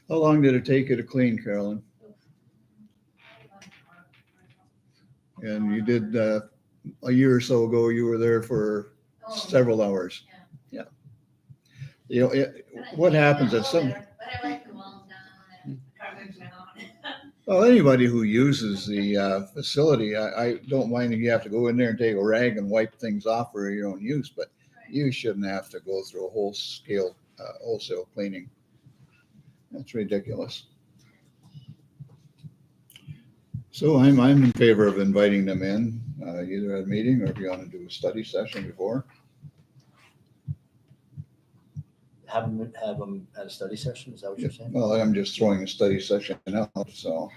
How long did it take you to clean, Carolyn? And you did, a year or so ago, you were there for several hours. Yeah. You know, what happens at some, But I like the walls down and carpets down. well, anybody who uses the facility, I don't mind if you have to go in there and take a rag and wipe things off for your own use, but you shouldn't have to go through a wholesale cleaning. That's ridiculous. So I'm in favor of inviting them in, either at a meeting or if you want to do a study session before. Have them at a study session, is that what you're saying? Well, I'm just throwing a study session out, so.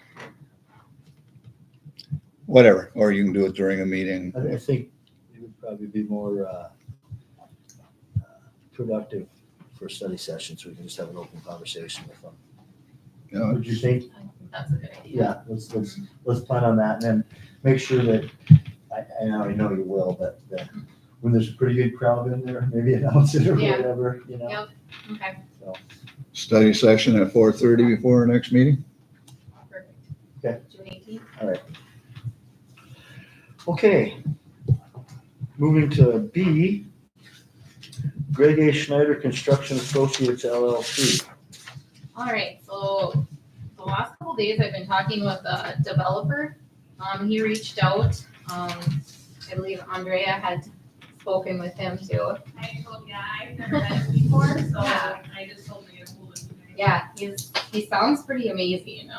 Whatever, or you can do it during a meeting. I think it would probably be more productive for study sessions. We can just have an open conversation with them. You know, What do you think? I think that's a good idea. Yeah, let's plan on that and then make sure that, I know you will, but when there's a pretty good crowd in there, maybe announce it or Yeah. whatever, you know? Yep, okay, Study session at 4:30 before our next meeting. perfect. Okay. June 18th? Okay. Moving to B, Greg A. Schneider Construction Associates LLC. All right, so the last couple of days I've been talking with a developer. He reached out. I believe Andrea had spoken with him too. I told you, I've never met him before, so I just told him to get hold of him. Yeah, he sounds pretty amazing.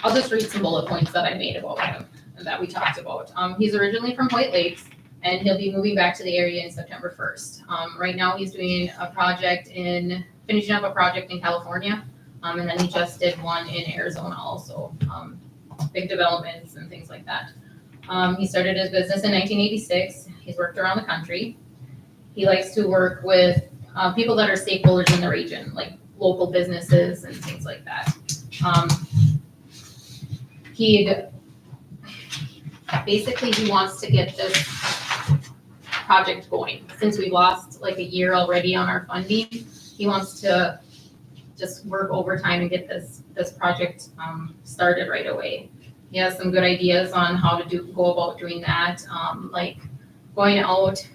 I'll just read some bullet points that I made about him and that we talked about. He's originally from White Lakes and he'll be moving back to the area in September 1st. Right now he's doing finishing up a project in California. And then he just did one in Arizona also, big developments and things like that. He started his business in 1986. He's worked around the country. He likes to work with people that are stakeholders in the region, like local businesses and things like that. He wants to get this project going. Since we lost like a year already on our funding, he wants to just work overtime and get this project started right away. He has some good ideas on how to go about doing that, like going out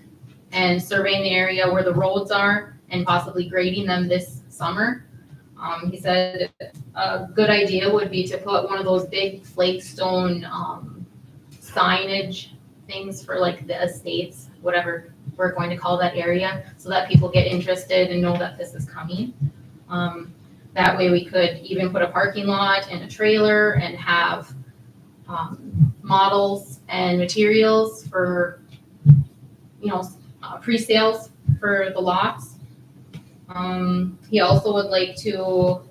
and surveying the area where the roads are and possibly grading them this summer. He said a good idea would be to put one of those big flake stone signage things for like the estates, whatever we're going to call that area, so that people get interested and know that this is coming. That way we could even put a parking lot and a trailer and have models and materials for, pre-sales for the lots. He also would like to,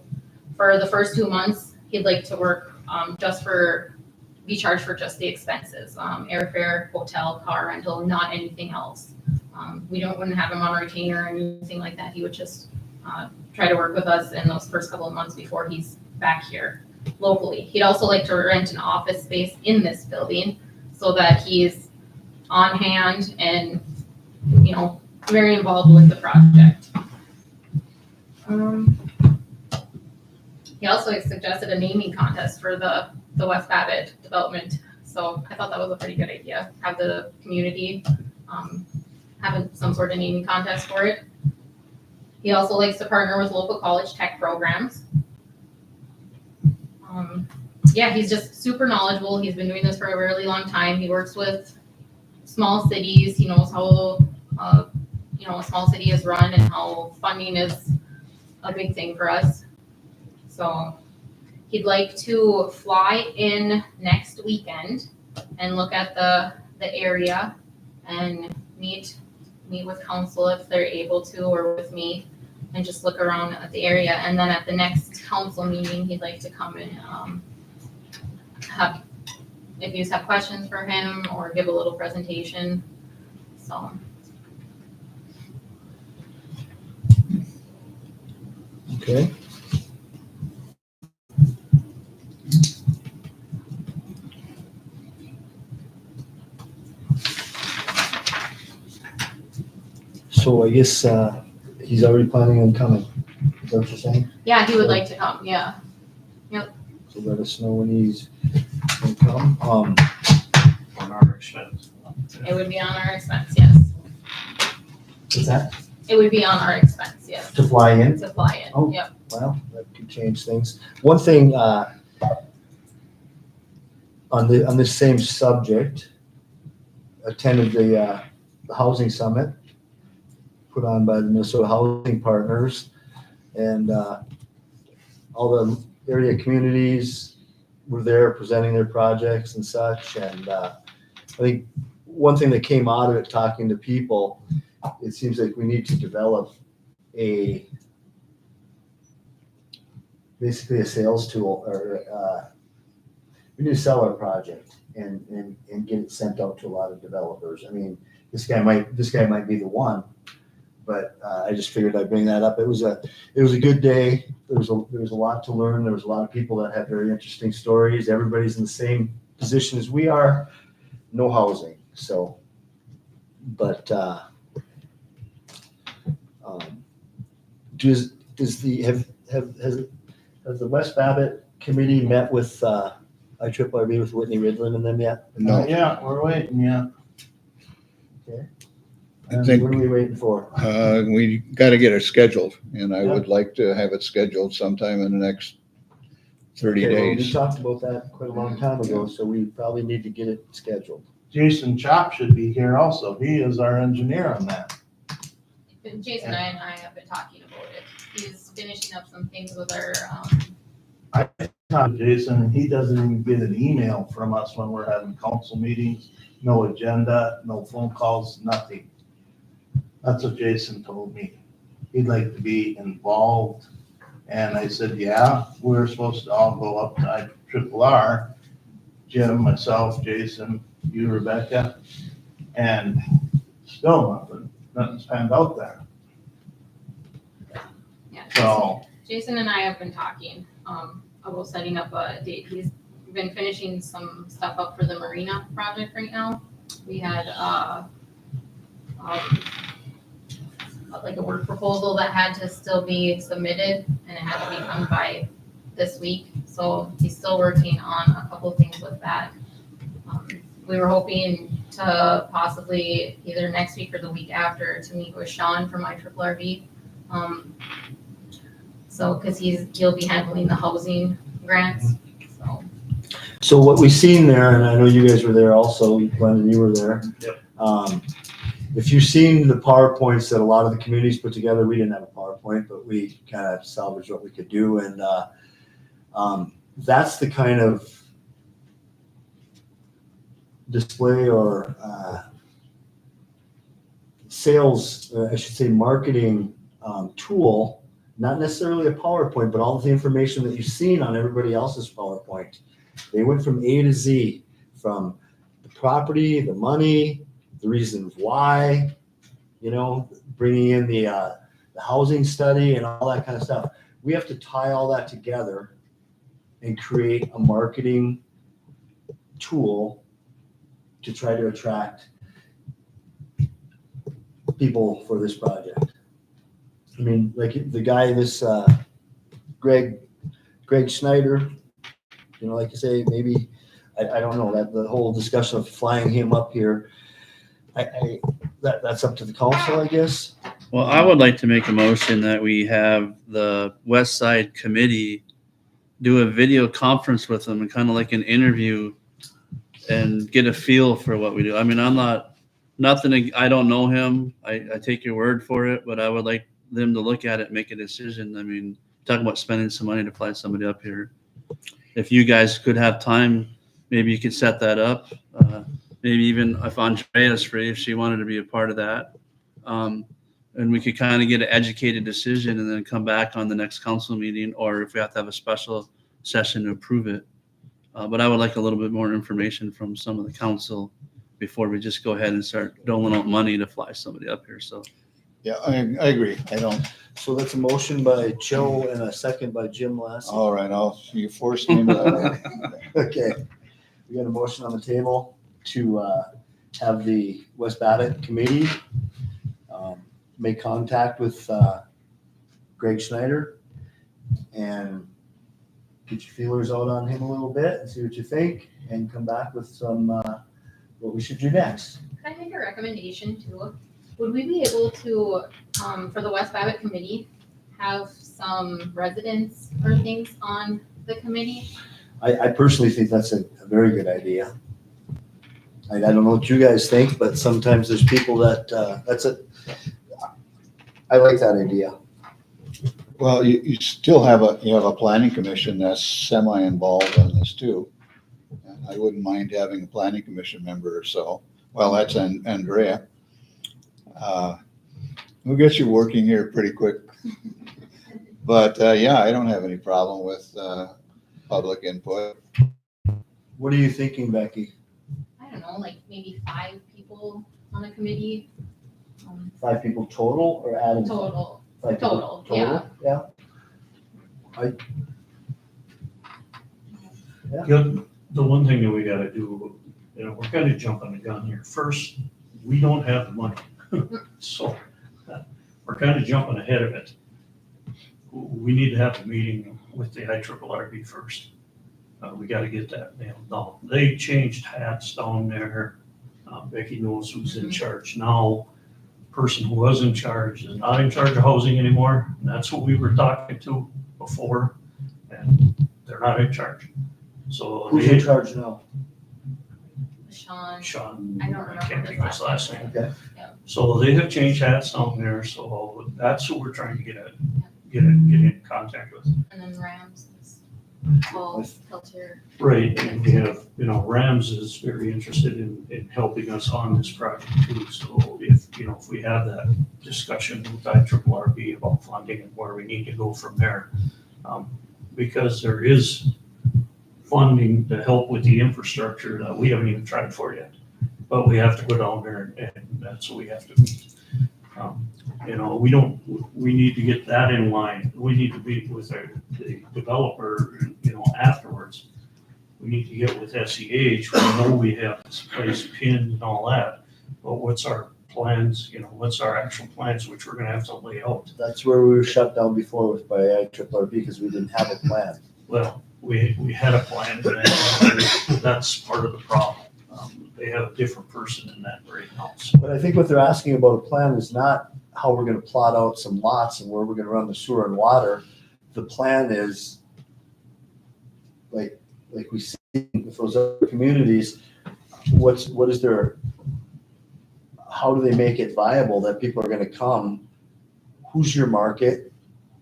for the first 2 months, he'd like to work be charged for just the expenses, airfare, hotel, car rental, not anything else. Wouldn't have him on retainer or anything like that. He would just try to work with us in those first couple of months before he's back here locally. He'd also like to rent an office space in this building so that he's on hand and, very involved with the project. He also suggested a naming contest for the West Babbitt development. So I thought that was a pretty good idea. Have the community having some sort of naming contest for it. He also likes to partner with local college tech programs. He's just super knowledgeable. He's been doing this for a really long time. He works with small cities. He knows how a small city is run and how funding is a big thing for us. So he'd like to fly in next weekend and look at the area and meet with council if they're able to, or with me, and just look around at the area. And then at the next council meeting, he'd like to come and if you have questions for him or give a little presentation. So. Okay. So I guess he's already planning on coming. Is that what you're saying? Yeah, he would like to come, yeah. So let us know when he's gonna come. On our expense. It would be on our expense, yes. What's that? It would be on our expense, yes, To fly in? to fly Oh. in, yep. Well, that could change things. One thing, on this same subject, attended the housing summit put on by the Minnesota Housing Partners, and all the area communities were there presenting their projects and such. And I think one thing that came out of it, talking to people, it seems like we need to develop basically a sales tool, or we need to sell our project and get it sent out to a lot of developers. I mean, this guy might be the one, but I just figured I'd bring that up. It was a good day. There was a lot to learn. There was a lot of people that had very interesting stories. Everybody's in the same position as we are. No housing. So, but has the West Babbitt committee met with IRRB with Whitney Ridland and them yet? No. Yeah, we're waiting, yeah. Okay. I And think- what are we waiting for? We got to get it scheduled, and I Yeah. would like to have it scheduled sometime in the next 30 Okay, well, we days. talked about that quite a long time ago, so we probably need to get it scheduled. Jason Chop should be here also. He is our engineer on that. Jason and I have been talking about it. He's finishing up some things with our, Not Jason, he doesn't even get an email from us when we're having council meetings, no agenda, no phone calls, nothing. That's what Jason told me. He'd like to be involved. And I said, yeah, we're supposed to all go up to IRRR, Jim, myself, Jason, you, Rebecca, and still nothing's panned out there. yeah. So, Jason and I have been talking, about setting up a date. He's been finishing some stuff up for the marina project right now. We had, like a work proposal that had to still be submitted, and it had to be done by this week. So he's still working on a couple of things with that. We were hoping to possibly either next week or the week after to meet with Sean from IRRB. So, cause he'll be handling the housing grants, so. So what we've seen there, and I know you guys were there also, Glenn, you were there. Yep. If you've seen the PowerPoints that a lot of the communities put together, we didn't have a PowerPoint, but we kind of salvaged what we could do. And that's the kind of display or sales, I should say marketing tool, not necessarily a PowerPoint, but all of the information that you've seen on everybody else's PowerPoint. They went from A to Z, from the property, the money, the reasons why, you know, bringing in the housing study and all that kind of stuff. We have to tie all that together and create a marketing tool to try to attract people for this project. I mean, like the guy, this Greg Schneider, you know, like you say, maybe, I don't know, that the whole discussion of flying him up here, that's up to the council, I guess. Well, I would like to make a motion that we have the West Side Committee do a video conference with them and kind of like an interview and get a feel for what we do. I mean, I don't know him. I take your word for it, but I would like them to look at it, make a decision. I mean, talking about spending some money to fly somebody up here. If you guys could have time, maybe you could set that up. Maybe even if Andrea's free, if she wanted to be a part of that. And we could kind of get an educated decision and then come back on the next council meeting, or if we have to have a special session to approve it. But I would like a little bit more information from some of the council before we just go ahead and start doling out money to fly somebody up here. So Yeah, I agree. I don't, So that's a motion by Joe and a second by Jim Lassie. all right, you forced me into that. Okay, we got a motion on the table to have the West Babbitt Committee make contact with Greg Schneider and get your feelers out on him a little bit and see what you think, and come back with some what we should do next. Can I make a recommendation too? Would we be able to, for the West Babbitt Committee, have some residents or things on the committee? I personally think that's a very good idea. I don't know what you guys think, but sometimes there's people that, I like that idea. Well, you still have a planning commission that's semi-involved in this too. And I wouldn't mind having a planning commission member or so. Well, that's Andrea. We'll get you working here pretty quick. But yeah, I don't have any problem with public input. What are you thinking, Becky? I don't know, like maybe 5 people on a committee. 5 people total or adding? Total. 5 people Total, yeah. Yeah. The one thing that we gotta do, you know, we're kind of jumping the gun here. First, we don't have the money. So we're kind of jumping ahead of it. We need to have a meeting with the IRRB first. We gotta get that nailed down. They changed hats down there. Becky knows who's in charge now. Person who was in charge is not in charge of housing anymore. And that's what we were talking to before, and they're not in charge. So Who's in charge now? Sean, I I don't remember can't think of his last name. Okay. So they have changed hats down there, so that's what we're trying to get in contact with. and then Rams is all filter. Right, and we have, you know, Rams is very interested in helping us on this project too. So if we have that discussion with IRRB about funding and where we need to go from there. Because there is funding to help with the infrastructure that we haven't even tried for yet. But we have to go down there and that's what we have to meet. We need to get that in line. We need to meet with the developer, afterwards. We need to get with SEH. We know we have this place pinned and all that, but what's our plans, what's our actual plans, which we're gonna have to lay out. That's where we were shut down before by IRRB because we didn't have a plan. Well, we had a plan, and that's part of the problem. They have a different person in that right now. So But I think what they're asking about a plan is not how we're gonna plot out some lots and where we're gonna run the sewer and water. The plan is like we see with those other communities, what is their, how do they make it viable that people are gonna come? Who's your market?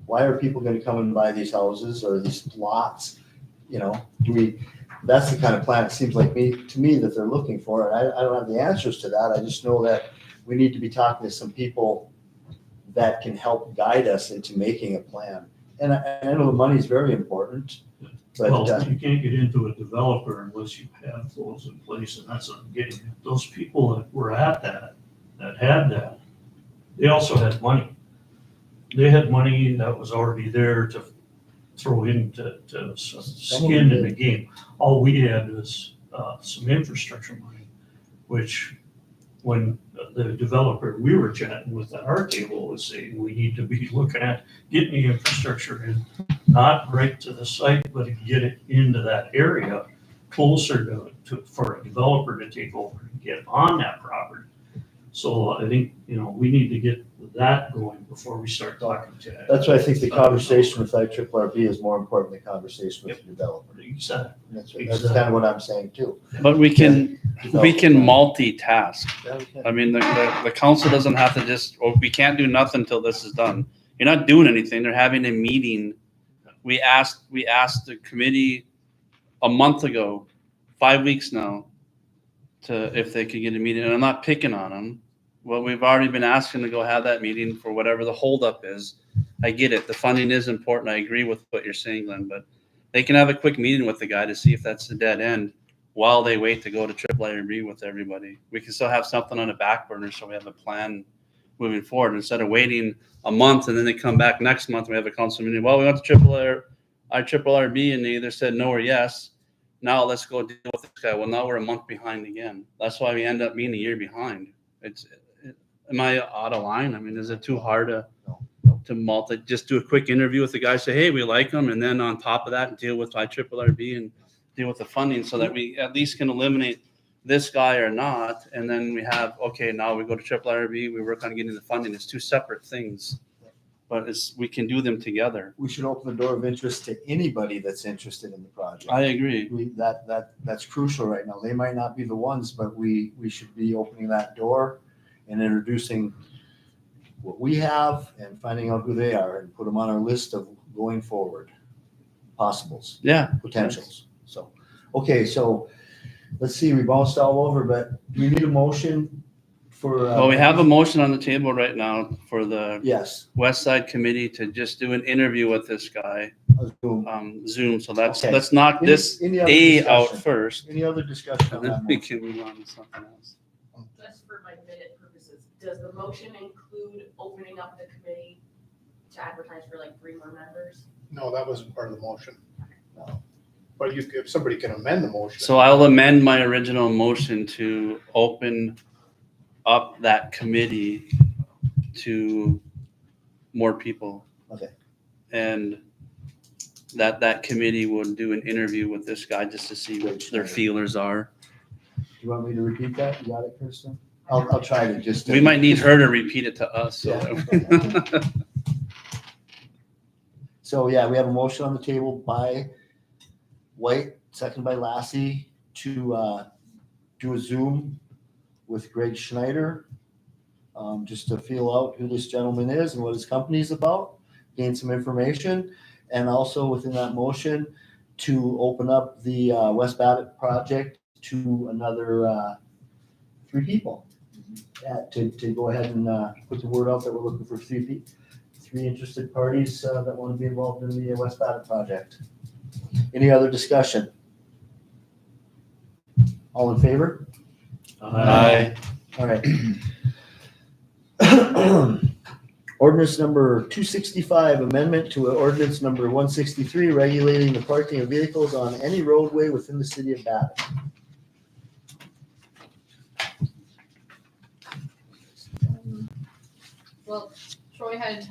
Why are people gonna come and buy these houses or these lots? You know, that's the kind of plan it seems like to me that they're looking for. And I don't have the answers to that. I just know that we need to be talking to some people that can help guide us into making a plan. And I know the money's very important, but Well, you can't get into a developer unless you have those in place, and that's what I'm getting at. Those people that were at that had that, they also had money. They had money that was already there to throw into skin in the game. All we had was some infrastructure money, which when the developer we were chatting with at our table was saying, we need to be looking at getting the infrastructure in, not right to the site, but to get it into that area closer to for a developer to take over and get on that property. So I think, we need to get that going before we start talking to. that's why I think the conversation with IRRB is more important than the conversation with the developer. Exactly. That's kind of what I'm saying too. But we can multitask. Yeah, we can. I mean, the council doesn't have to just, we can't do nothing until this is done. You're not doing anything. They're having a meeting. We asked the committee a month ago, 5 weeks now, if they could get a meeting, and I'm not picking on them. Well, we've already been asking to go have that meeting for whatever the holdup is. I get it. The funding is important. I agree with what you're saying, Glenn, but they can have a quick meeting with the guy to see if that's the dead end while they wait to go to IRRB with everybody. We can still have something on the back burner so we have a plan moving forward instead of waiting a month and then they come back next month. We have a council meeting. Well, we went to IRRB and they either said no or yes. Now let's go deal with this guy. Well, now we're a month behind again. That's why we end up being a year behind. Am I out of line? I mean, is it too hard to just do a quick interview with the guy, say, hey, we like him, and then on top of that, deal with IRRB and deal with the funding so that we at least can eliminate this guy or not, and then we have, okay, now we go to IRRB, we work on getting the funding. It's two separate things, but we can do them together. We should open the door of interest to anybody that's interested in the project. I agree. That's crucial right now. They might not be the ones, but we should be opening that door and introducing what we have and finding out who they are and put them on our list of going forward possibles. Yeah. Potentials. So, okay, so let's see, we bounced all over, but do we need a motion for? Well, we have a motion on the table right now for the Yes. West Side Committee to just do an interview with this guy, Zoom. So Okay. let's knock this Any other A out discussion? first, Any other discussion on and that then we motion? can move on to something else. Just for my minute purposes, does the motion include opening up the committee to advertise for like 3 more members? No, that wasn't part of the motion. But if somebody can amend the motion. So I'll amend my original motion to open up that committee to more people. Okay. And that committee will do an interview with this guy just to see what their feelers are. You want me to repeat that? You got it, Kirsten? I'll try to just. We might need her to repeat it to us. So So, yeah, we have a motion on the table by White, second by Lassie, to do a Zoom with Greg Schneider, just to feel out who this gentleman is and what his company is about, gain some information, and also within that motion to open up the West Babbitt project to another 3 people. To go ahead and put the word out that we're looking for 3 interested parties that want to be involved in the West Babbitt project. Any other discussion? All in favor? Aye. All right. Ordinance number 265, amendment to ordinance number 163, regulating the parking of vehicles on any roadway within the city of Babbitt. Well, Troy had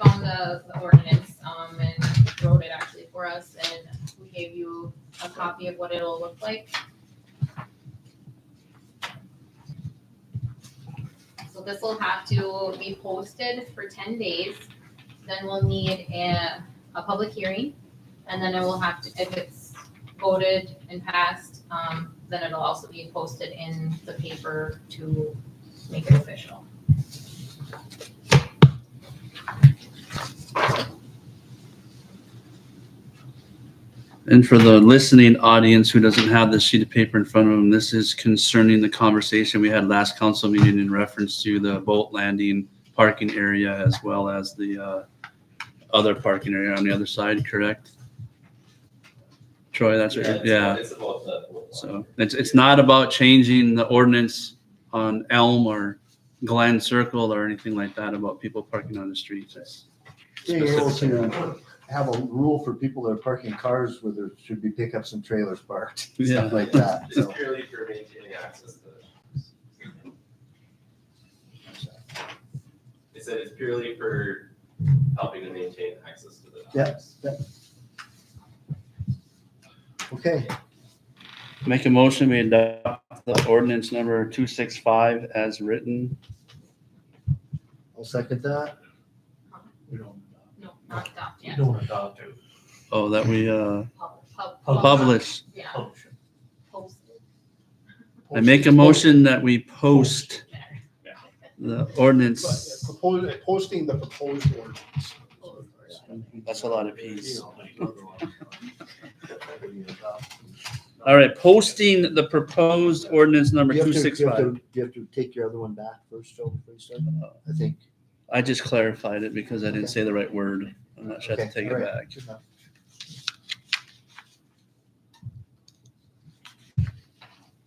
found the ordinance, and wrote it actually for us, and we gave you a copy of what it'll look like. So this will have to be posted for 10 days, then we'll need a public hearing, and then it will have to, if it's voted and passed, then it'll also be posted in the paper to make it official. And for the listening audience who doesn't have this sheet of paper in front of them, this is concerning the conversation we had last council meeting in reference to the boat landing parking area as well as the other parking area on the other side, correct? Troy, that's what, yeah. It's about the. So it's not about changing the ordinance on Elm or Glen Circle or anything like that about people parking on the streets. It's Being able to have a rule for people that are parking cars where there should be pickups and trailers parked, Yeah. stuff like that, It's so. purely for maintaining access to the. They said it's purely for helping to maintain access to the. Yeah. docks. Okay, Make a motion, we adopt the ordinance number 265 as written. I'll second that. We don't, No, not adopt we yet. don't adopt it. Oh, that we Publish. publish. Yeah, Publish it. post it. I make a motion that we post the ordinance. Posting the proposed ordinance. That's a lot of P's. All right, posting the proposed ordinance number You have to- 265. You have to take your other one back first, Joe, before you start, I think. I just clarified it because I didn't say the right word. I'm not sure I have to Okay, take it all right. back. Good enough.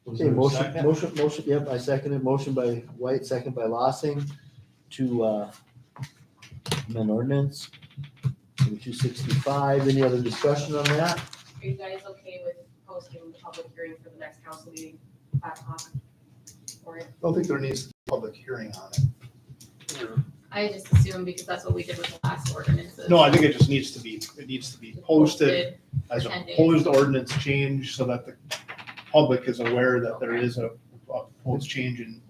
Was Okay, there a motion, second? motion, yep, I second it. Motion by White, second by Lossing to, amend ordinance. 265, any other discussion on that? Are you guys okay with posting the public hearing for the next council meeting, 5:00? Or I don't think there needs to be a public hearing on it. I just assume because that's what we did with the last ordinances. No, I think it just needs to be posted as a 10 days. proposed ordinance change so that the public is aware that there is a proposed change in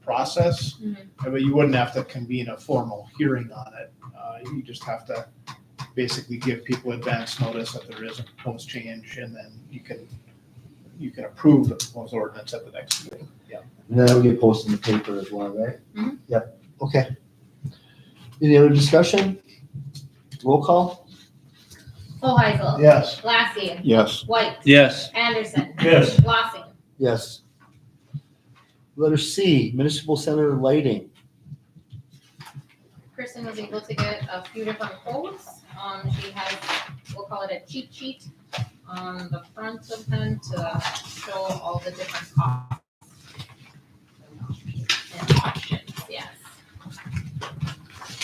process. Mhm. But you wouldn't have to convene a formal hearing on it. You just have to basically give people advance notice that there is a proposed change, and then you can approve the proposed ordinance at the next meeting. Yeah. And then it'll get posted in the paper as well, right? Mhm. Yep, okay. Any other discussion? Roll call? Hoheisel. Yes. Lassie. Yes. White. Yes. Anderson. Yes. Lossing. Yes. Letter C, municipal center lighting. Kristen was able to get a few different quotes. She has, we'll call it a cheat sheet on the front of them to show all the different costs. And options, yes.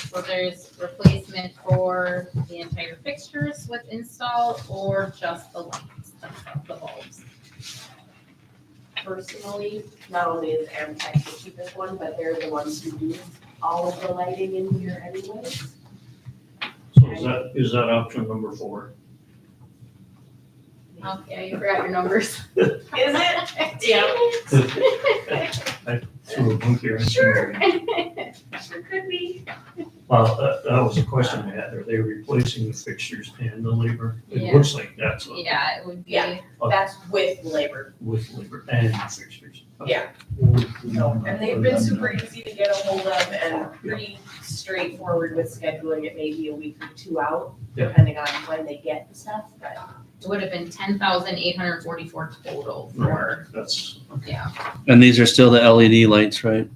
So there's replacement for the entire fixtures with install or just the lights, the bulbs. personally, not only is Amtech the cheapest one, but they're the ones who do all of the lighting in here anyways. So is that option number 4? Oh, yeah, you forgot your numbers. Is it? Yeah. I threw a monkey wrench in Sure. there. Sure could be. Well, that was a question I had. Are they replacing the fixtures and the labor? It Yeah. looks like that's what, Yeah, it would be. Yeah. That's with labor. with labor and fixtures. Yeah. And they've been super easy to get a hold of and pretty straightforward with scheduling. It may be a week or two out, Yeah. depending on when they get the stuff, but. It would have been 10,844 total for, That's, yeah, And these are still the LED lights, right?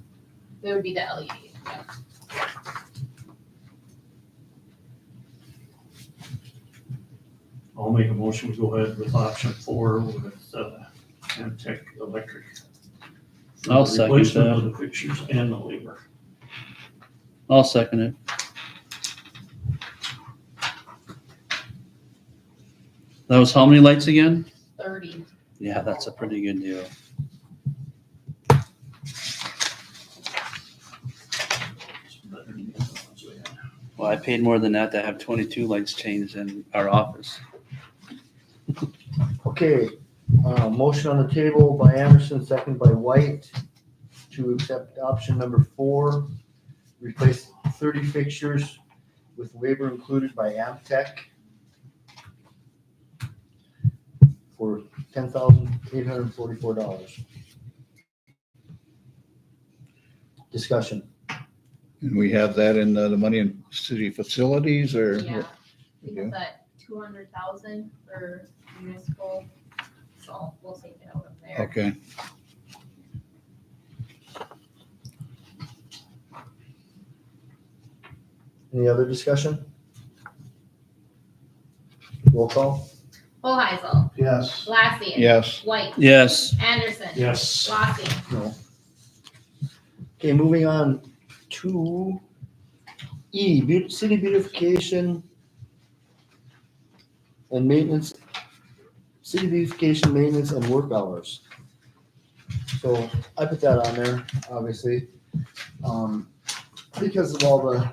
it would be the LED. Yeah. I'll make a motion to go ahead with option 4 with Amtech Electric. I'll second Replacement that. of the fixtures and the labor. I'll second it. That was how many lights again? 30. Yeah, that's a pretty good deal. Well, I paid more than that to have 22 lights changed in our office. Okay, motion on the table by Anderson, second by White, to accept option number 4, replace 30 fixtures with labor included by Amtech for for $10,844. Discussion. And we have that in the money in city facilities or? Yeah, what? we have that 200,000 for municipal, so we'll take it out of there. Okay, Any other discussion? Roll call? Hoheisel, Yes. Lassie. yes, White. Yes, Anderson. Yes. Lossing. No. Okay, moving on to E, city beautification and maintenance, city beautification, maintenance and work hours. So I put that on there, obviously, because of the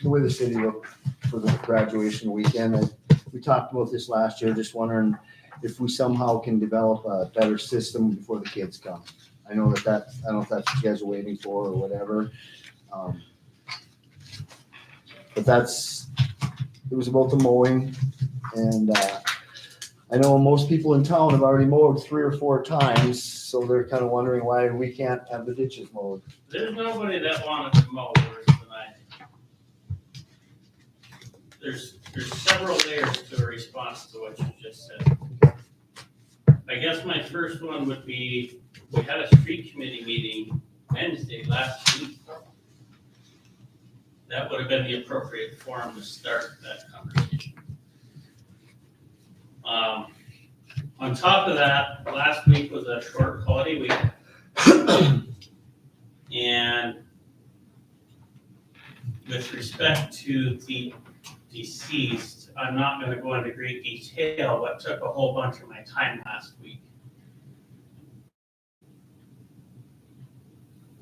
way the city looked for the graduation weekend. And we talked about this last year, just wondering if we somehow can develop a better system before the kids come. I know I don't know if that's what you guys are waiting for or whatever. But it was about the mowing, and I know most people in town have already mowed 3 or 4 times, so they're kind of wondering why we can't have the ditches mowed. There's nobody that wanted to mow worse than I did. There's several layers to a response to what you just said. I guess my first one would be, we had a street committee meeting Wednesday last week. That would have been the appropriate forum to start that conversation. On top of that, last week was a short holiday week. And with respect to the deceased, I'm not gonna go into great detail, but took a whole bunch of my time last week.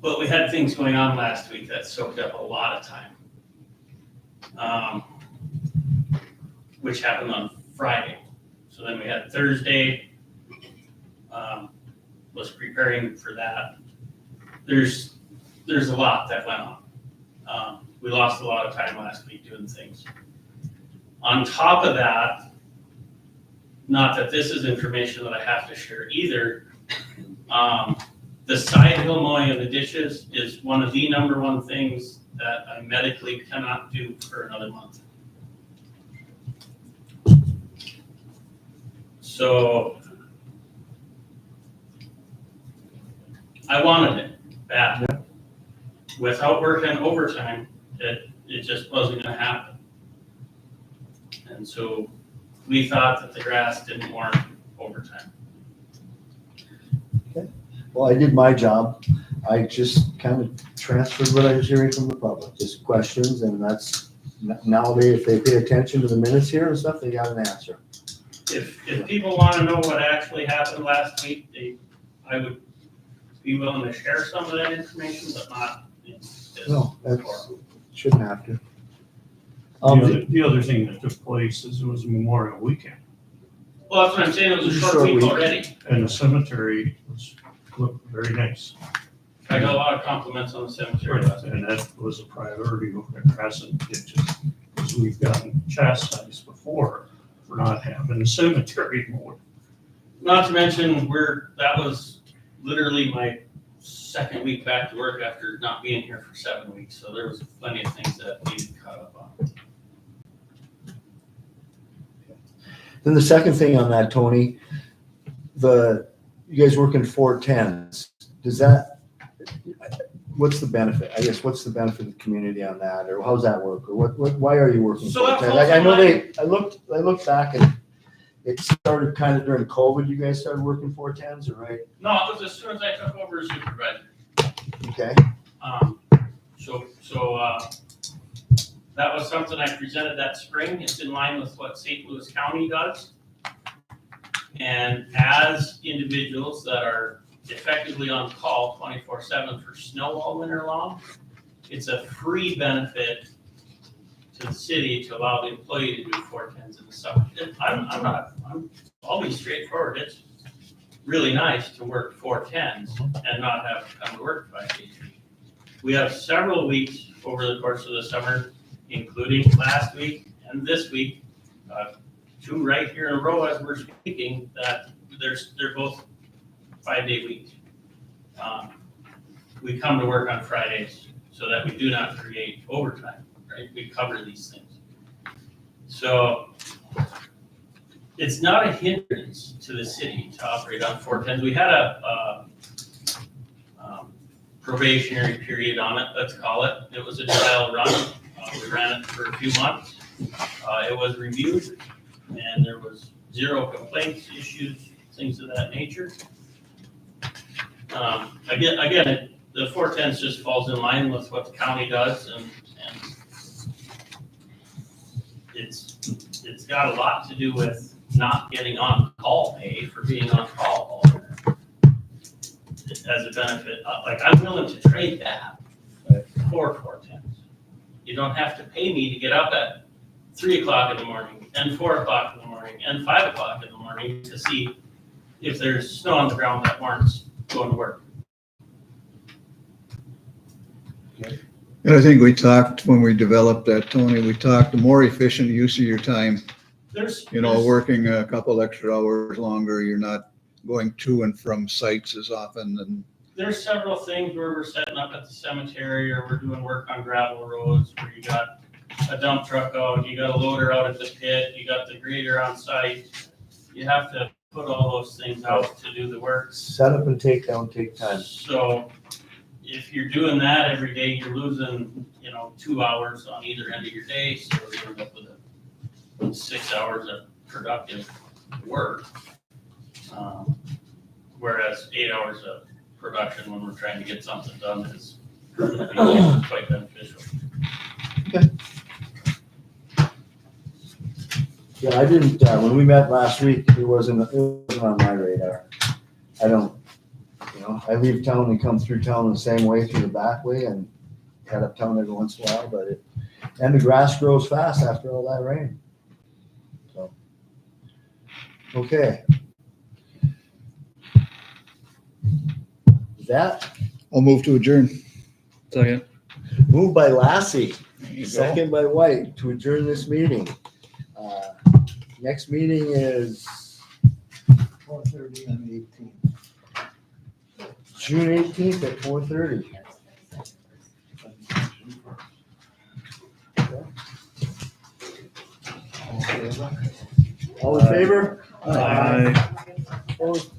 But we had things going on last week that soaked up a lot of time. Which happened on Friday. So then we had Thursday, was preparing for that. There's a lot that went on. We lost a lot of time last week doing things. On top of that, not that this is information that I have to share either, the side hill mowing of the ditches is one of the number one things that I medically cannot do for another month. So I wanted it bad. Without working overtime, it just wasn't gonna happen. And so we thought that the grass didn't warrant overtime. Well, I did my job. I just kind of transferred what I was hearing from the public, just questions, and that's, now if they pay attention to the minutes here and stuff, they got an answer. If people wanna know what actually happened last week, I would be willing to share some of that information, but not in this. No, that's, shouldn't have to. The other thing that took place is it was Memorial Weekend, Well, that's what I'm saying, it was a short Short week week. already. and the cemetery looked very nice. I got a lot of compliments on the cemetery last week. And that was a priority over at Crescent Ditches, because we've gotten chastised before for not having the cemetery mowed. Not to mention, that was literally my second week back to work after not being here for 7 weeks, so there was plenty of things that needed caught up on. Then the second thing on that, Tony, you guys work in 410s. What's the benefit? I guess, what's the benefit of the community on that, or how's that work, or why are you working So that's 410s? I know also I looked back and it started kind of during COVID, you guys started working 410s, or right? No, it was as soon as I took over as supervisor. Okay, That was something I presented that spring. It's in line with what St. Louis County does. And as individuals that are effectively on call 24/7 for snow all winter long, it's a free benefit to the city to allow the employee to do 410s in the summer. I'll be straightforward. It's really nice to work 410s and not have to come to work 5 days a week. We have several weeks over the course of the summer, including last week and this week, two right here in a row as we're speaking, that they're both 5-day weeks. We come to work on Fridays so that we do not create overtime, right? We cover these things. So it's not a hindrance to the city to operate on 410s. We had a probationary period on it, let's call it. It was a trial run. We ran it for a few months. It was reviewed and there was 0 complaints, issues, things of that nature. Again, the 410s just falls in line with what the county does and it's got a lot to do with not getting on call pay for being on call as a benefit. Like, I'm willing to trade that for 410s. You don't have to pay me to get up at 3 o'clock in the morning and 4 o'clock in the morning and 5 o'clock in the morning to see if there's snow on the ground that warrants going to work. And I think we talked, when we developed that, Tony, we talked the more efficient use of your time, There's working a couple extra hours longer, you're not going to and from sites as often and There's several things where we're setting up at the cemetery or we're doing work on gravel roads where you got a dump truck out, you got a loader out at the pit, you got the grader on site. You have to put all those things out to do the work. Set up and take down, take time. So if you're doing that every day, you're losing, 2 hours on either end of your day, so you end up with 6 hours of productive work. Whereas 8 hours of production when we're trying to get something done is quite beneficial. Yeah, I didn't, when we met last week, it wasn't on my radar. I don't, I leave town and come through town the same way through the back way and head up town every once in a while, and the grass grows fast after all that rain. So, okay. With that, I'll move to adjourn. Second. moved by Lassie, There you go. second by White, to adjourn this meeting. Next meeting is 4:30 on the 18th. June 18th at 4:30. All in favor? Aye. Opposed?